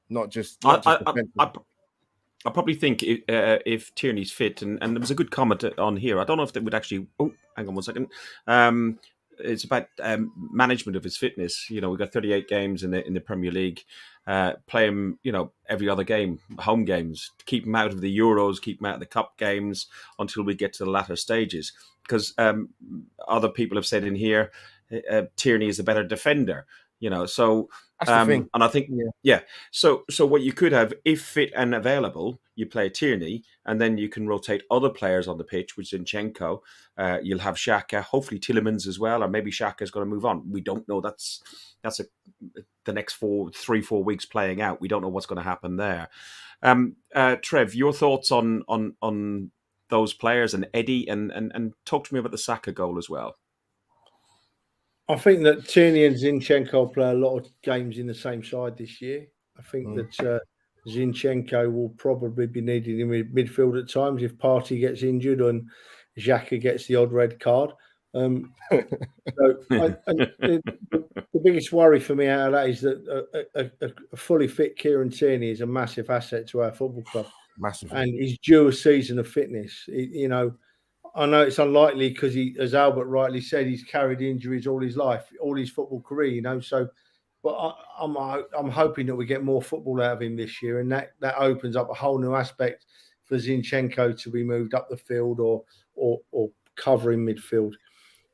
Not just I probably think if Tierney's fit, and there was a good comment on here. I don't know if they would actually. Oh, hang on 1 second. It's about management of his fitness. You know, we've got 38 games in the Premier League. Play him, every other game, home games. Keep him out of the Euros, keep him out of the Cup games until we get to the latter stages. Because other people have said in here, Tierney is a better defender. So that's the thing. And I think So what you could have, if fit and available, you play Tierney, and then you can rotate other players on the pitch, which is Zinchenko. You'll have Xhaka, hopefully Tielemans as well, or maybe Xhaka is going to move on. We don't know. That's the next 3-4 weeks playing out. We don't know what's going to happen there. Trev, your thoughts on those players and Eddie, and talk to me about the Saka goal as well. I think that Tierney and Zinchenko play a lot of games in the same side this year. I think that Zinchenko will probably be needed in midfield at times if Partey gets injured and Xhaka gets the odd red card. The biggest worry for me out of that is that a fully fit Kieran Tierney is a massive asset to our football club. Massive. And he's due a season of fitness. I know it's unlikely because as Albert rightly said, he's carried injuries all his life, all his football career. So, but I'm hoping that we get more football out of him this year, and that opens up a whole new aspect for Zinchenko to be moved up the field or covering midfield.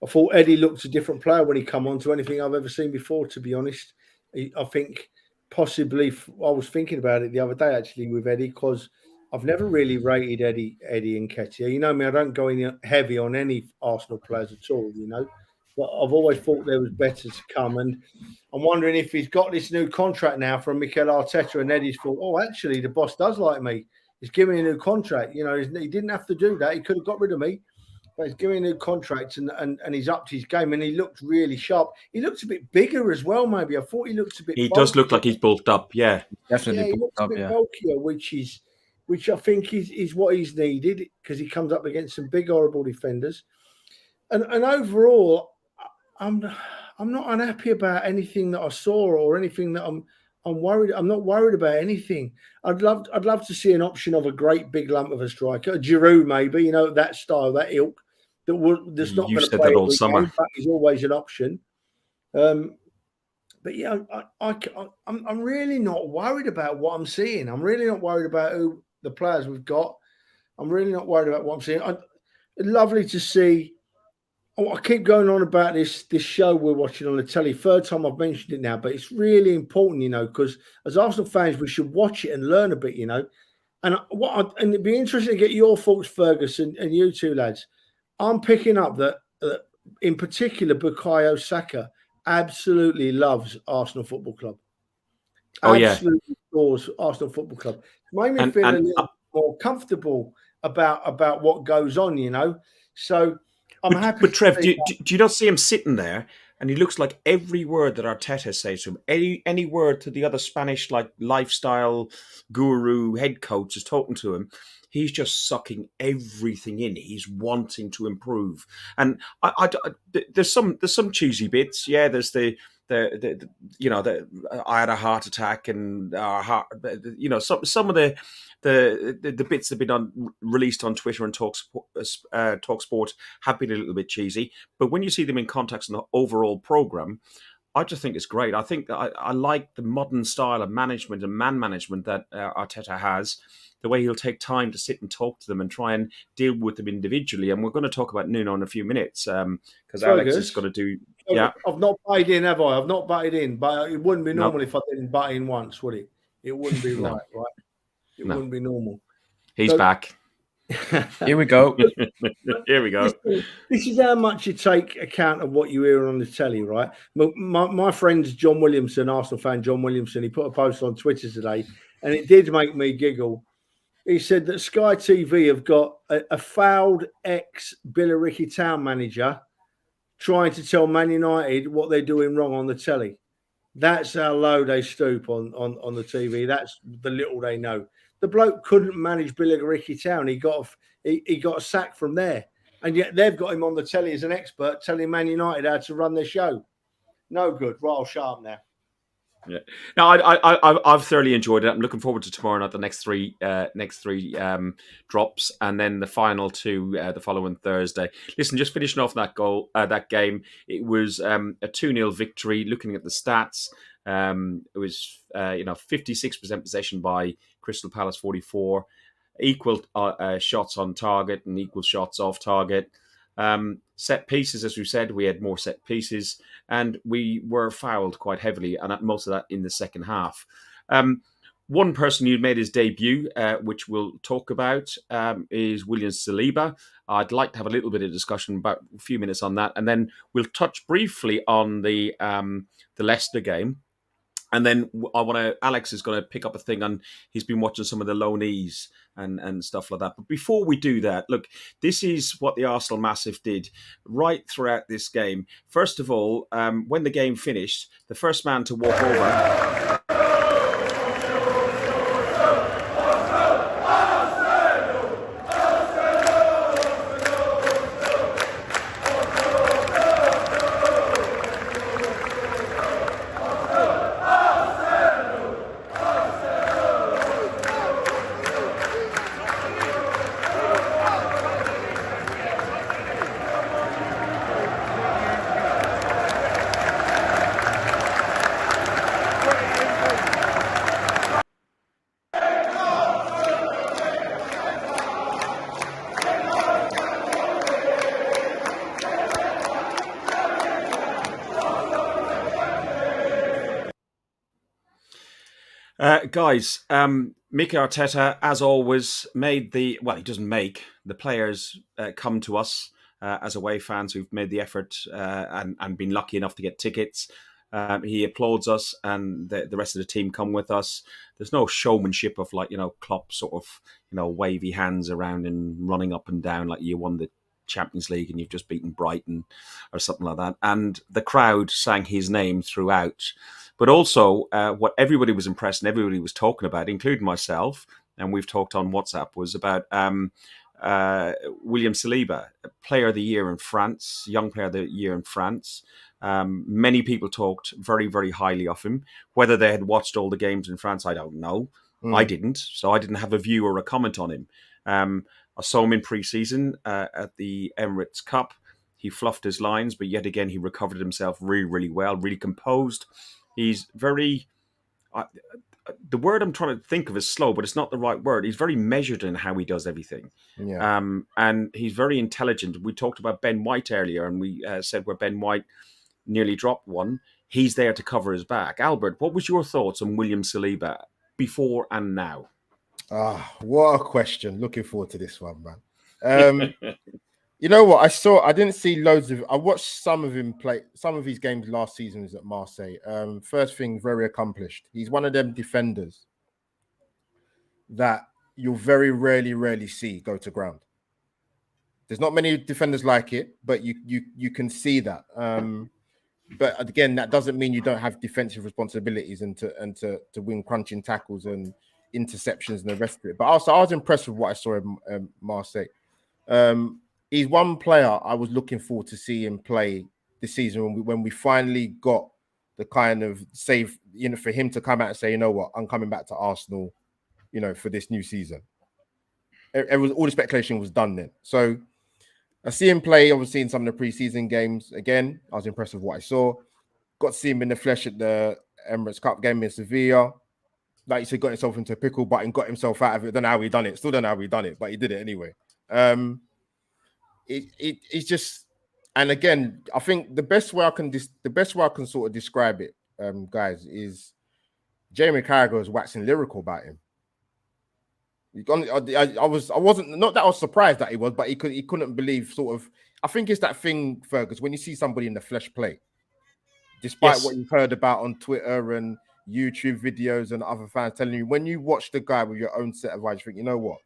I thought Eddie looked a different player when he come on to anything I've ever seen before. To be honest, I think possibly I was thinking about it the other day actually with Eddie because I've never really rated Eddie Nketiah. You know me, I don't go in heavy on any Arsenal players at all, But I've always thought there was better to come. And I'm wondering if he's got this new contract now from Mikel Arteta and Eddie's thought, actually, the boss does like me. He's giving me a new contract. He didn't have to do that. He could have got rid of me. But he's giving me a new contract and he's upped his game and he looked really sharp. He looks a bit bigger as well, maybe. I thought he looked a bit He does look like he's bulked up, yeah. Definitely he looks a bit bulkier, which I think is what he's needed because he comes up against some big, horrible defenders. And overall, I'm not unhappy about anything that I saw or anything that I'm worried. I'm not worried about anything. I'd love to see an option of a great big lump of a striker, a Giroud maybe, that style, that ilk. That's not going to play all summer. Game, but he's always an option. But yeah, I'm really not worried about what I'm seeing. I'm really not worried about who the players we've got. I'm really not worried about what I'm seeing. Lovely to see. I keep going on about this show we're watching on the telly. Third time I've mentioned it now, but it's really important, because as Arsenal fans, we should watch it and learn a bit, And it'd be interesting to get your thoughts, Ferguson, and you two lads. I'm picking up that in particular, Bukayo Saka absolutely loves Arsenal Football Club. Absolutely adores Arsenal Football Club. It made me feel a little more comfortable about what goes on, So I'm happy. But Trev, do you not see him sitting there, and he looks like every word that Arteta says to him, any word to the other Spanish lifestyle guru head coach is talking to him, he's just sucking everything in. He's wanting to improve, and there's some cheesy bits. Yeah, there's the I had a heart attack and some of the bits that have been released on Twitter and TalkSport have been a little bit cheesy, but when you see them in context in the overall program, I just think it's great. I think I like the modern style of management and man management that Arteta has. The way he'll take time to sit and talk to them and try and deal with them individually. And we're going to talk about Nuno in a few minutes because Alex is going to do. Yeah, I've not butted in, have I? I've not butted in, but it wouldn't be normal if I didn't butt in once, would it? It wouldn't be right? It wouldn't be normal. He's back. Here we go. Here we go. This is how much you take account of what you hear on the telly, right? My friend John Williamson, Arsenal fan John Williamson, he put a post on Twitter today, and it did make me giggle. He said that Sky TV have got a fouled ex-Billericay Town manager trying to tell Man United what they're doing wrong on the telly. That's how low they stoop on the TV. That's the little they know. The bloke couldn't manage Billericay Town. He got a sack from there, and yet they've got him on the telly as an expert, telling Man United how to run their show. No good. Right, I'll shut up now. Yeah, no, I've thoroughly enjoyed it. I'm looking forward to tomorrow night, the next three drops, and then the final two the following Thursday. Listen, just finishing off that game, it was a 2-0 victory. Looking at the stats, it was 56% possession by Crystal Palace, 44, equal shots on target and equal shots off target. Set pieces, as we said, we had more set pieces, and we were fouled quite heavily, and most of that in the second half. One person who made his debut, which we'll talk about, is William Saliba. I'd like to have a little bit of discussion, about a few minutes on that, and then we'll touch briefly on the Leicester game. And then Alex is going to pick up a thing on, he's been watching some of the loanees and stuff like that. But before we do that, look, this is what the Arsenal Massive did right throughout this game. First of all, when the game finished, the first man to walk over... Guys, Mikel Arteta, as always, made he doesn't make, the players come to us as away fans who've made the effort and been lucky enough to get tickets. He applauds us, and the rest of the team come with us. There's no showmanship of Klopp sort of, wavy hands around and running up and down like you won the Champions League and you've just beaten Brighton or something like that. And the crowd sang his name throughout. But also, what everybody was impressed and everybody was talking about, including myself, and we've talked on WhatsApp, was about William Saliba, Player of the Year in France, Young Player of the Year in France. Many people talked very, very highly of him. Whether they had watched all the games in France, I don't know. I didn't, so I didn't have a view or a comment on him. I saw him in pre-season at the Emirates Cup. He fluffed his lines, but yet again, he recovered himself really, really well, really composed. He's very... the word I'm trying to think of is slow, but it's not the right word. He's very measured in how he does everything. Yeah. And he's very intelligent. We talked about Ben White earlier, and we said where Ben White nearly dropped one, he's there to cover his back. Albert, what was your thoughts on William Saliba before and now? What a question. Looking forward to this one, man. You know what? I didn't see loads of... I watched some of him play, some of his games last season at Marseille. First thing, very accomplished. He's one of them defenders that you'll very rarely see go to ground. There's not many defenders like it, but you can see that. But again, that doesn't mean you don't have defensive responsibilities and to win crunching tackles and interceptions and the rest of it. But also, I was impressed with what I saw in Marseille. He's one player I was looking forward to see him play this season when we finally got the kind of save, for him to come out and say, you know what, I'm coming back to Arsenal, for this new season. All the speculation was done then. So I see him play, obviously, in some of the preseason games. Again, I was impressed with what I saw. Got to see him in the flesh at the Emirates Cup game in Sevilla. Like you said, got himself into a pickle, but he got himself out of it. Don't know how he done it. Still don't know how he done it, but he did it anyway. It's just, and again, I think the best way I can sort of describe it, guys, is Jamie Carragher was waxing lyrical about him. I wasn't, not that I was surprised that he was, but he couldn't believe sort of. I think it's that thing, Fergus, when you see somebody in the flesh play, despite what you've heard about on Twitter and YouTube videos and other fans telling you, when you watch the guy with your own set of eyes, you think, you know what,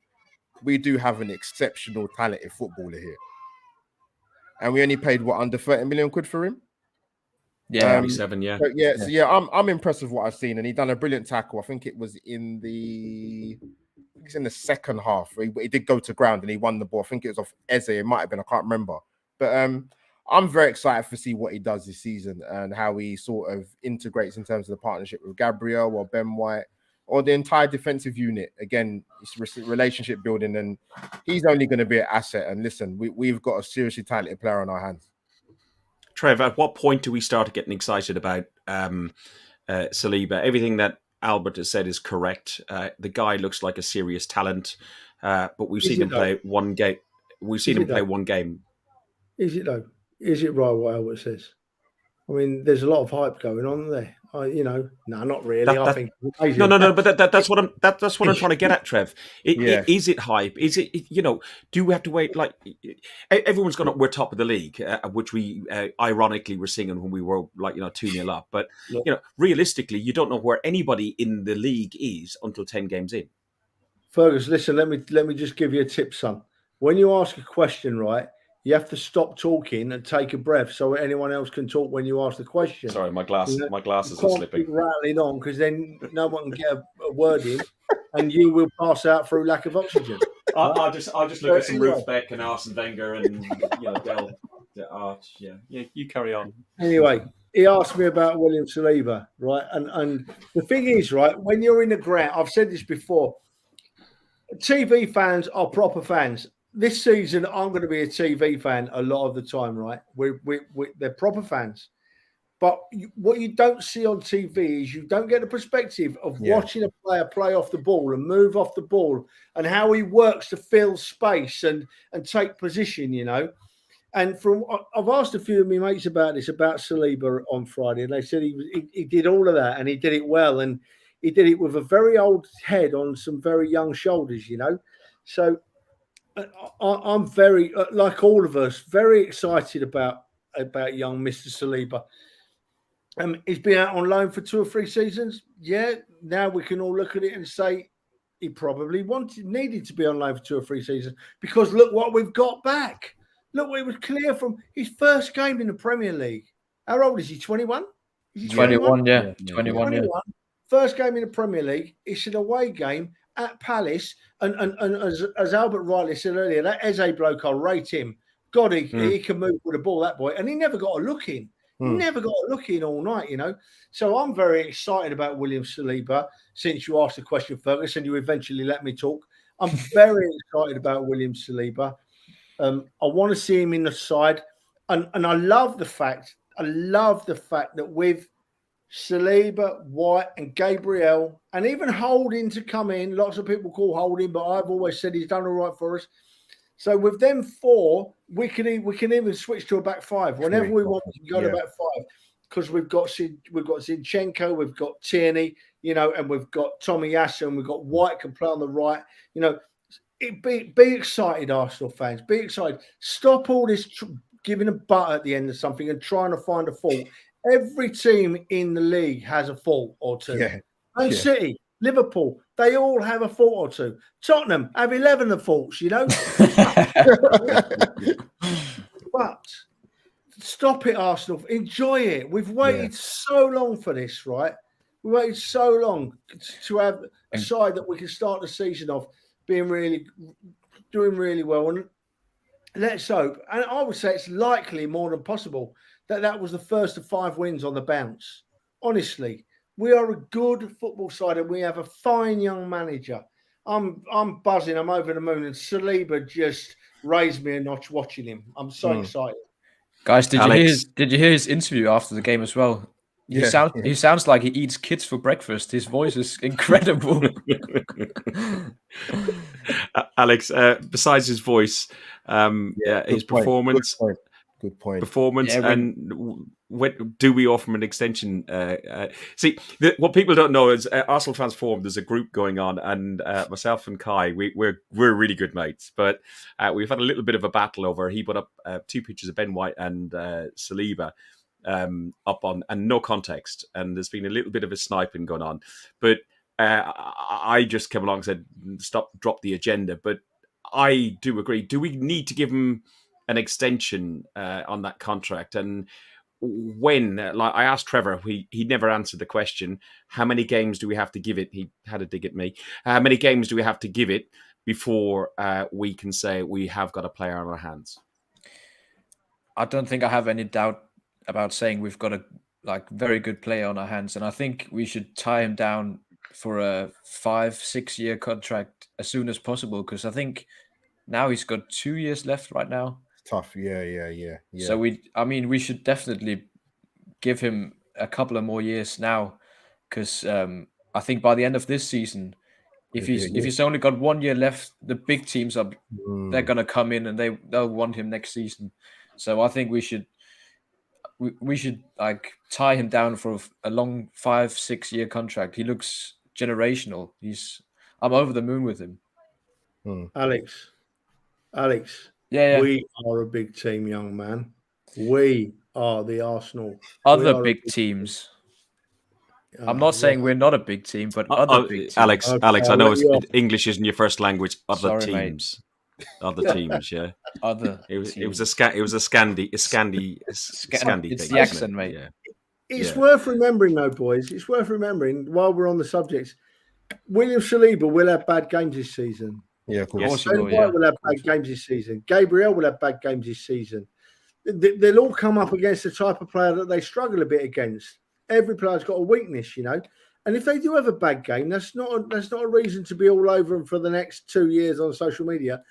we do have an exceptional talented footballer here. And we only paid, under 30 million quid for him? Yeah. 27, yeah. So I'm impressed with what I've seen, and he done a brilliant tackle. I think it was in the second half. He did go to ground and he won the ball. I think it was off Eze. It might have been. I can't remember. But I'm very excited to see what he does this season and how he sort of integrates in terms of the partnership with Gabriel or Ben White or the entire defensive unit. Again, it's relationship building, and he's only going to be an asset. And listen, we've got a seriously talented player on our hands. Trev, at what point do we start getting excited about Saliba? Everything that Albert has said is correct. The guy looks like a serious talent, but we've seen him play one game. We've seen him play one game. Is it though? Is it right what Albert says? I mean, there's a lot of hype going on there. No, not really. I think no. But that's what I'm trying to get at, Trev. Is it hype? Is it? Do we have to wait? Like everyone's gonna, we're top of the league, which we ironically were singing when we were 2-0 up. But realistically, you don't know where anybody in the league is until 10 games in. Fergus, listen. Let me just give you a tip, son. When you ask a question, right, you have to stop talking and take a breath so anyone else can talk when you ask the question. Sorry, my glasses are slipping. Keep rattling on because then no one can get a word in, and you will pass out through lack of oxygen. I'll just look at some Ruth Beck and Arsene Wenger and Del Arch. Yeah, you carry on. Anyway, he asked me about William Saliba, right? And the thing is, right, when you're in the ground, I've said this before. TV fans are proper fans. This season, I'm going to be a TV fan a lot of the time, right? They're proper fans. But what you don't see on TV is you don't get the perspective of watching a player play off the ball and move off the ball and how he works to fill space and take position, And I've asked a few of my mates about Saliba on Friday, and they said he did all of that and he did it well, and he did it with a very old head on some very young shoulders, So I'm very, like all of us, very excited about young Mr. Saliba. He's been out on loan for 2 or 3 seasons. Yeah, now we can all look at it and say he probably needed to be on loan for 2 or 3 seasons because look what we've got back. Look, we was clear from his first game in the Premier League. How old is he? 21? Is he 21? Yeah, 21. Yeah. First game in the Premier League. It's an away game at Palace, and as Albert rightly said earlier, that Eze bloke, I'll rate him. God, he can move with the ball, that boy, and he never got a look in. Never got a look in all night, So I'm very excited about William Saliba. Since you asked the question, Fergus, and you eventually let me talk, I'm very excited about William Saliba. I want to see him in the side, and I love the fact that with Saliba, White, and Gabriel, and even Holding to come in. Lots of people call Holding, but I've always said he's done all right for us. So with them 4, we can even switch to a back 5 whenever we want. We can go to back 5 because we've got Zinchenko, we've got Tierney, and we've got Tomiyasu, and we've got White can play on the right. Be excited, Arsenal fans. Be excited. Stop all this giving a butt at the end of something and trying to find a fault. Every team in the league has a fault or 2. Man City, Liverpool, they all have a fault or 2. Tottenham have 11 of faults, But stop it, Arsenal. Enjoy it. We've waited so long for this, right? We waited so long to have a side that we can start the season off doing really well. And let's hope. And I would say it's likely more than possible that was the first of 5 wins on the bounce. Honestly, we are a good football side and we have a fine young manager. I'm buzzing. I'm over the moon. And Saliba just raised me a notch watching him. I'm so excited. Guys, did you hear his interview after the game as well? He sounds like he eats kids for breakfast. His voice is incredible. Alex, besides his voice, his performance. Good point. Performance, and do we offer him an extension? See, what people don't know is Arsenal Fans Forum. There's a group going on, and myself and Kai, we're really good mates. But we've had a little bit of a battle over. He put up 2 pictures of Ben White and Saliba up on, and no context, and there's been a little bit of a sniping going on. But I just came along and said, drop the agenda. But I do agree. Do we need to give him an extension on that contract? And when, like I asked Trevor, he never answered the question. How many games do we have to give it? He had a dig at me. How many games do we have to give it before we can say we have got a player on our hands? I don't think I have any doubt about saying we've got a very good player on our hands, and I think we should tie him down for a 5-6 year contract as soon as possible, because I think now he's got 2 years left right now. Tough, yeah. So we should definitely give him a couple of more years now, because I think by the end of this season, if he's only got 1 year left, the big teams they're gonna come in and they'll want him next season. So I think we should like tie him down for a long 5-6 year contract. He looks generational. I'm over the moon with him. Alex. Yeah. We are a big team, young man. We are the Arsenal. Other big teams. I'm not saying we're not a big team, but other big teams. Alex, I know English isn't your first language. Other teams. Mate. Other teams, yeah. It was a Scandi it's thing. It's the accent, mate. Yeah. It's worth remembering, though, boys. It's worth remembering while we're on the subject. William Saliba will have bad games this season. Yeah, of course. Yes, Ben White will have bad games this season. Gabriel will have bad games this season. They'll all come up against the type of player that they struggle a bit against. Every player's got a weakness, you know. And if they do have a bad game, that's not a reason to be all over them for the next 2 years on social media.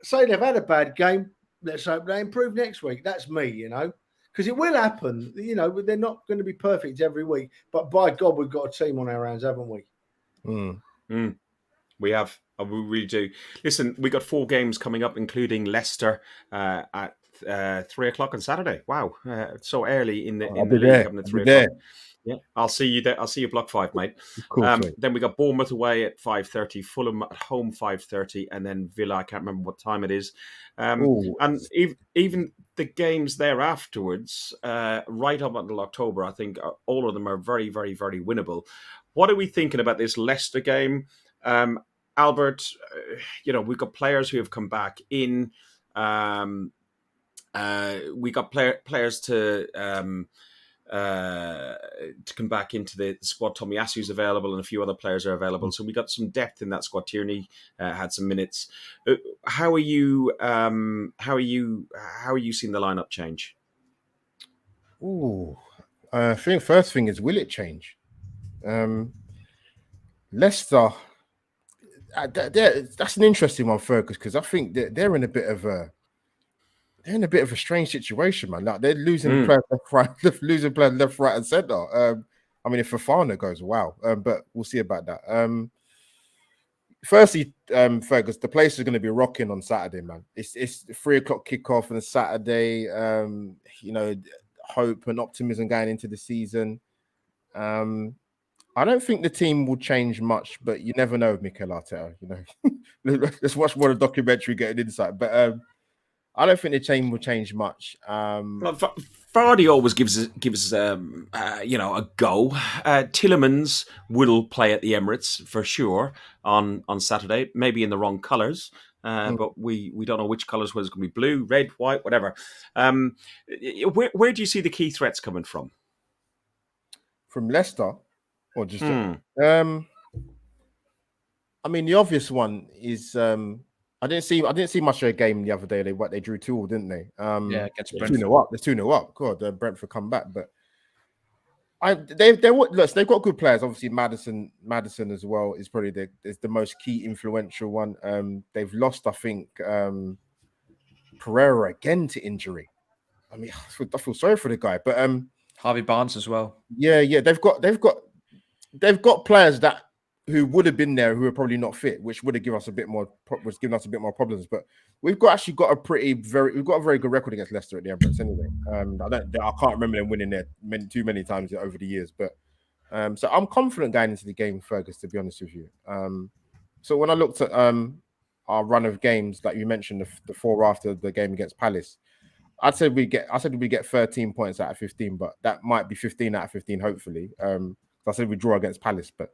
Say they've had a bad game. Let's hope they improve next week. That's me, you know, because it will happen. You know, they're not going to be perfect every week. But by God, we've got a team on our hands, haven't we? We have. We really do. Listen, we got 4 games coming up, including Leicester at 3 o'clock on Saturday. Wow, so early in the league, having at 3 o'clock. Yeah, I'll see you there. I'll see you block 5, mate. Cool, then we got Bournemouth away at 5:30, Fulham at home 5:30, and then Villa. I can't remember what time it is. And even the games there afterwards, right up until October, I think all of them are very, very, very winnable. What are we thinking about this Leicester game? Albert, we've got players who have come back in. We got players to come back into the squad. Tomiyasu's available, and a few other players are available. So we got some depth in that squad. Tierney had some minutes. How are you seeing the lineup change? I think first thing is, will it change? Leicester. That's an interesting one, Fergus, because I think they're in a bit of a strange situation, man. Like, they're losing players left, right, losing players left, right, and centre. I mean, if Fofana goes, wow. But we'll see about that. Firstly, Fergus, the place is going to be rocking on Saturday, man. It's 3 o'clock kickoff on a Saturday. Hope and optimism going into the season. I don't think the team will change much, but you never know with Mikel Arteta. Let's watch more of the documentary, get an insight. But I don't think the team will change much. Vardy always gives us a go. Tielemans will play at the Emirates for sure on Saturday, maybe in the wrong colours. But we don't know which colours, whether it's going to be blue, red, white, whatever. Where do you see the key threats coming from? From Leicester? Or just I mean, the obvious one is I didn't see much of a game the other day. They drew 2-2, didn't they? Against Brentford. 2-0 up. There's 2-0 up. God, Brentford come back, but they've got good players. Obviously, Maddison as well is probably the most key influential one. They've lost, I think, Pereira again to injury. I mean, I feel sorry for the guy, but Harvey Barnes as well. Yeah, they've got players who would have been there who are probably not fit, which would have given us a bit more problems. But we've got a very good record against Leicester at the Emirates anyway. I can't remember them winning there too many times over the years, but so I'm confident going into the game, Fergus, to be honest with you. So when I looked at our run of games, like you mentioned, the 4 after the game against Palace, I said we get 13 points out of 15, but that might be 15 out of 15, hopefully. I said we draw against Palace, but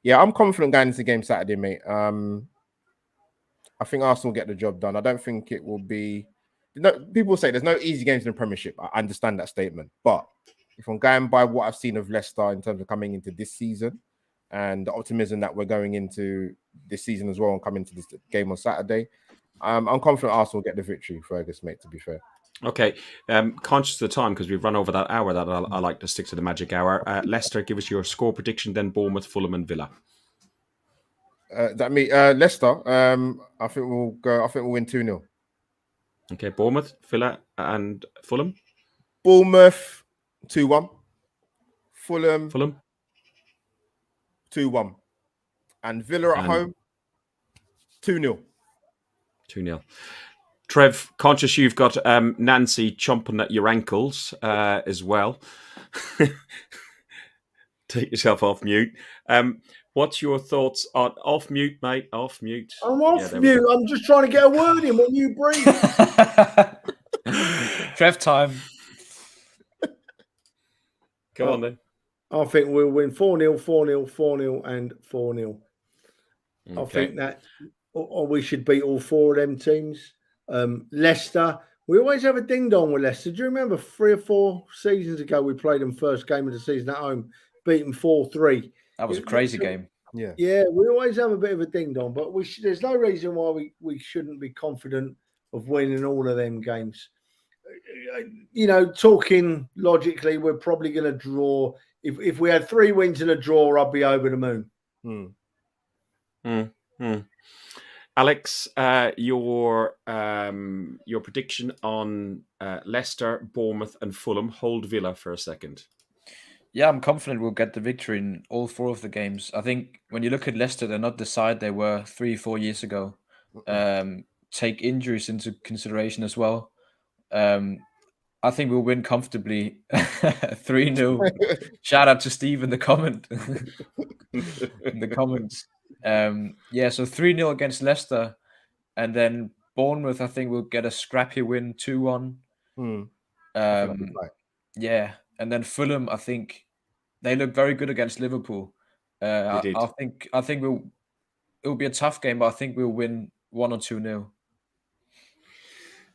yeah, I'm confident going into the game Saturday, mate. I think Arsenal will get the job done. I don't think it will be people say there's no easy games in the Premiership. I understand that statement, but if I'm going by what I've seen of Leicester in terms of coming into this season and the optimism that we're going into this season as well and coming to this game on Saturday, I'm confident Arsenal will get the victory, Fergus, mate, to be fair. Okay, conscious of the time because we've run over that hour that I like to stick to the magic hour. Leicester, give us your score prediction, then Bournemouth, Fulham and Villa. Leicester, I think we'll win 2-0. Okay, Bournemouth, Villa and Fulham. Bournemouth 2-1. Fulham 2-1. And Villa at home 2-0. 2-0. Trev, conscious you've got Nancy chomping at your ankles as well. Take yourself off mute. What's your thoughts on off mute, mate? Off mute. I'm off mute. I'm just trying to get a word in when you breathe. Trev time. Go on then. I think we'll win 4-0, 4-0, 4-0, and 4-0. Okay. I think that we should beat all four of them teams. Leicester, we always have a ding-dong with Leicester. Do you remember 3 or 4 seasons ago we played them first game of the season at home, beat them 4-3. That was a crazy game. Yeah, we always have a bit of a ding-dong, but there's no reason why we shouldn't be confident of winning all of them games. You know, talking logically, we're probably going to draw. If we had 3 wins and a draw, I'd be over the moon. Alex, your prediction on Leicester, Bournemouth, and Fulham. Hold Villa for a second. Yeah, I'm confident we'll get the victory in all 4 of the games. I think when you look at Leicester, they're not the side they were 3-4 years ago. Take injuries into consideration as well. I think we'll win comfortably 3-0. Shout out to Steve in the comment. In the comments. So 3-0 against Leicester. And then Bournemouth, I think we'll get a scrappy win 2-1. Yeah. And then Fulham, I think they look very good against Liverpool. I think it'll be a tough game, but I think we'll win 1 or 2-0.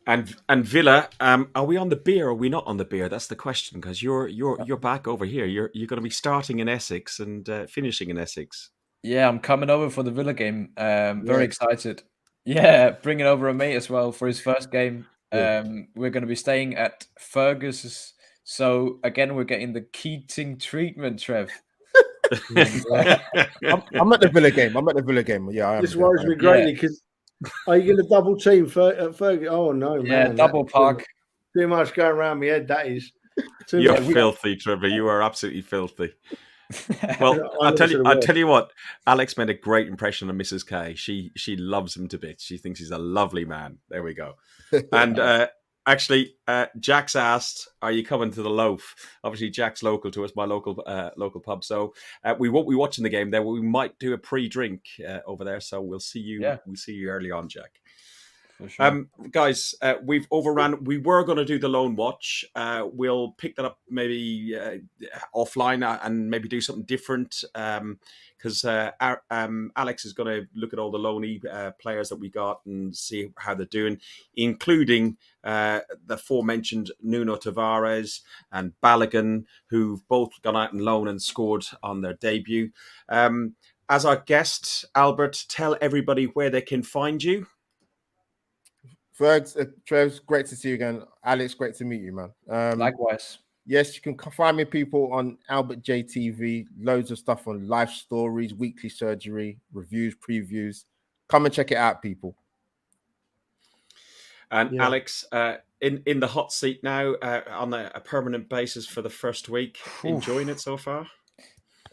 And Villa, are we on the beer or are we not on the beer? That's the question, because you're back over here. You're going to be starting in Essex and finishing in Essex. Yeah, I'm coming over for the Villa game. Very excited. Yeah, bringing over a mate as well for his first game. We're going to be staying at Fergus's. So again, we're getting the Keating treatment, Trev. I'm at the Villa game. Yeah, I am. This worries me greatly because are you going to double team Fergie? Oh no, man! Yeah, double park. Too much going around my head. That is. You're filthy, Trevor. You are absolutely filthy. Well, I'll tell you what. Alex made a great impression on Mrs. K. She loves him to bits. She thinks he's a lovely man. There we go. And actually, Jack's asked, "Are you coming to the Loaf?" Obviously, Jack's local to us, my local pub. So we won't be watching the game there. We might do a pre-drink over there. So we'll see you. Yeah. We'll see you early on, Jack. Sure. Guys, we've overrun. We were going to do the Lone Watch. We'll pick that up maybe offline and maybe do something different because Alex is going to look at all the loney players that we got and see how they're doing, including the aforementioned Nuno Tavares and Balogun, who've both gone out on loan and scored on their debut. As our guest, Albert, tell everybody where they can find you. Fergs, Trev, great to see you again. Alex, great to meet you, man. Likewise. Yes, you can find me, people, on Albert JTV. Loads of stuff on life stories, weekly surgery, reviews, previews. Come and check it out, people. And Alex, in the hot seat now on a permanent basis for the first week. Enjoying it so far?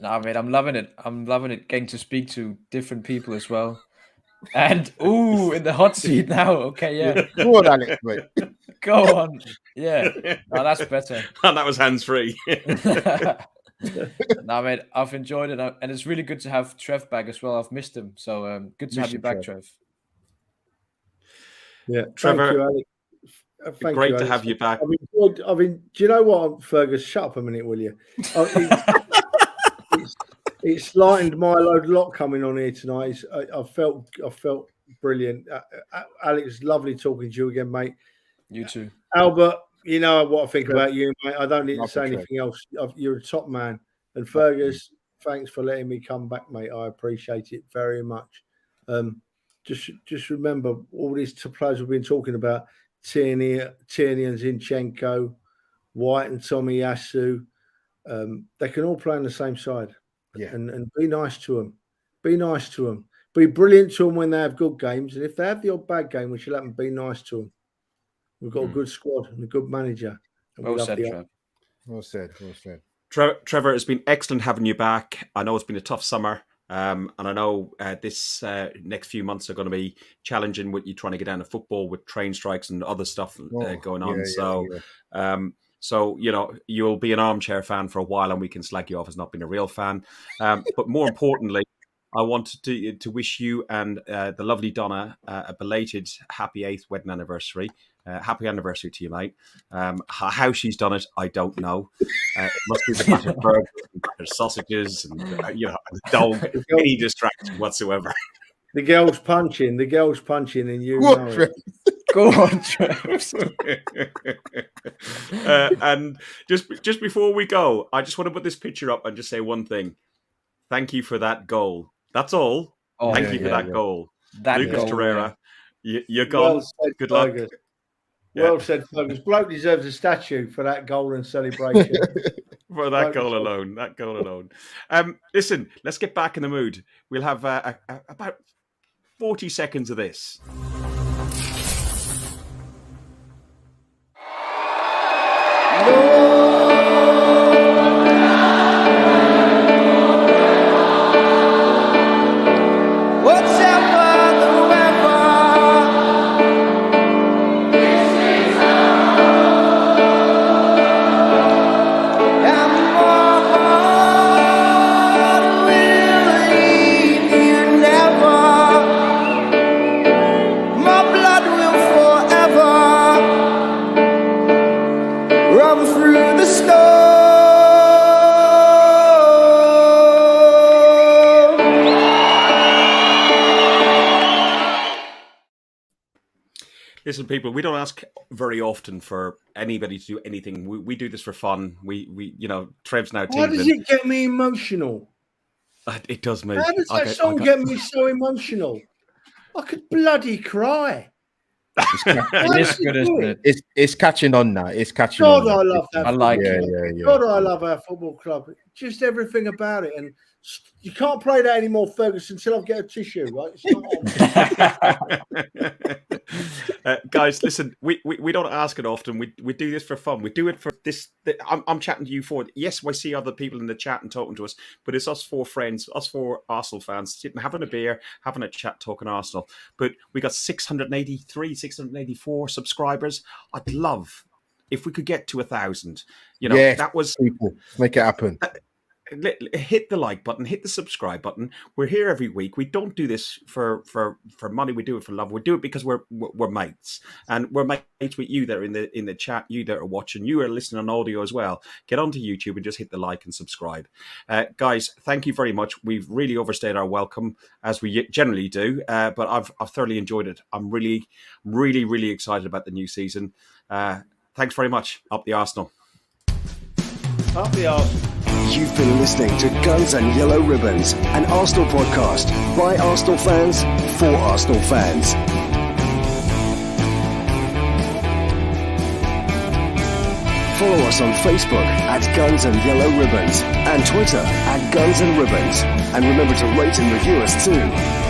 No, mate, I'm loving it. I'm loving it. Getting to speak to different people as well. And in the hot seat now. Okay, yeah. Go on, Alex. Wait. Go on. Yeah. No, that's better. And that was hands-free. No, mate, I've enjoyed it, and it's really good to have Trev back as well. I've missed him, so good to have you back, Trev. Yeah, Trevor. Thank you, Alex. Great to have you back. Do you know what, Fergus? Shut up a minute, will you? It's lightened my load lot coming on here tonight. I felt brilliant. Alex, lovely talking to you again, mate. You too. Albert, you know what I think about you, mate. I don't need to Love say the anything else. You're a top man. And Fergus, thanks for letting me come back, mate. I appreciate it very much. Just remember all these players we've been talking about: Tierney and Zinchenko, White and Tomiyasu. They can all play on the same side. Yeah. And be nice to them. Be nice to them. Be brilliant to them when they have good games. And if they have the odd bad game, which will happen, be nice to them. We've got a good squad and a good manager. Well said, Trev. Well said. Well said. Trevor, it's been excellent having you back. I know it's been a tough summer. And I know this next few months are going to be challenging with you trying to get down to football with train strikes and other stuff going on. So, you know, you'll be an armchair fan for a while and we can slag you off as not being a real fan. But more importantly, I wanted to wish you and the lovely Donna a belated happy 8th wedding anniversary. Happy anniversary to you, mate. How she's done it, I don't know. It must be the battered burgers and sausages and, you know, the dog, any distraction whatsoever. The girl's punching, and you What, know Trev? it. Go on, Trev. And just before we go, I just want to put this picture up and just say one thing. Thank you for that goal. That's all. Thank you for that goal. Lucas Torreira, you're gone. Well said, Good luck. Fergus. Well said, Fergus. Bloke deserves a statue for that goal and celebration. For that goal alone. Listen, let's get back in the mood. We'll have about 40 seconds of this. Listen, people, we don't ask very often for anybody to do anything. We do this for fun. We you know, Trev's now Why does it get me emotional? It does me. How does that song get me so emotional? I could bloody cry. It is good, isn't it? It's catching on now. It's catching God, on. I love that. I like it. Yeah. God, I love our football club. Just everything about it. And you can't play that anymore, Ferguson, until I get a tissue, right? It's not guys, listen, we don't ask it often. We do this for fun. We do it for this. I'm chatting to you for it. Yes, we see other people in the chat and talking to us, but it's us four friends, us four Arsenal fans, sitting having a beer, having a chat, talking Arsenal. But we got 683, 684 subscribers. I'd love if we could get to 1,000. You know, that was people make it happen. Hit the like button, hit the subscribe button. We're here every week. We don't do this for money. We do it for love. We do it because we're mates, and we're mates with you that are in the chat. You that are watching, you are listening on audio as well. Get onto YouTube and just hit the like and subscribe, guys. Thank you very much. We've really overstayed our welcome as we generally do, but I've thoroughly enjoyed it. I'm really excited about the new season. Thanks very much. Up the Arsenal. Up the Arsenal. You've been listening to Guns and Yellow Ribbons, an Arsenal podcast by Arsenal fans for Arsenal fans. Follow us on Facebook at Guns and Yellow Ribbons and Twitter at Guns and Ribbons. And remember to rate and review us too.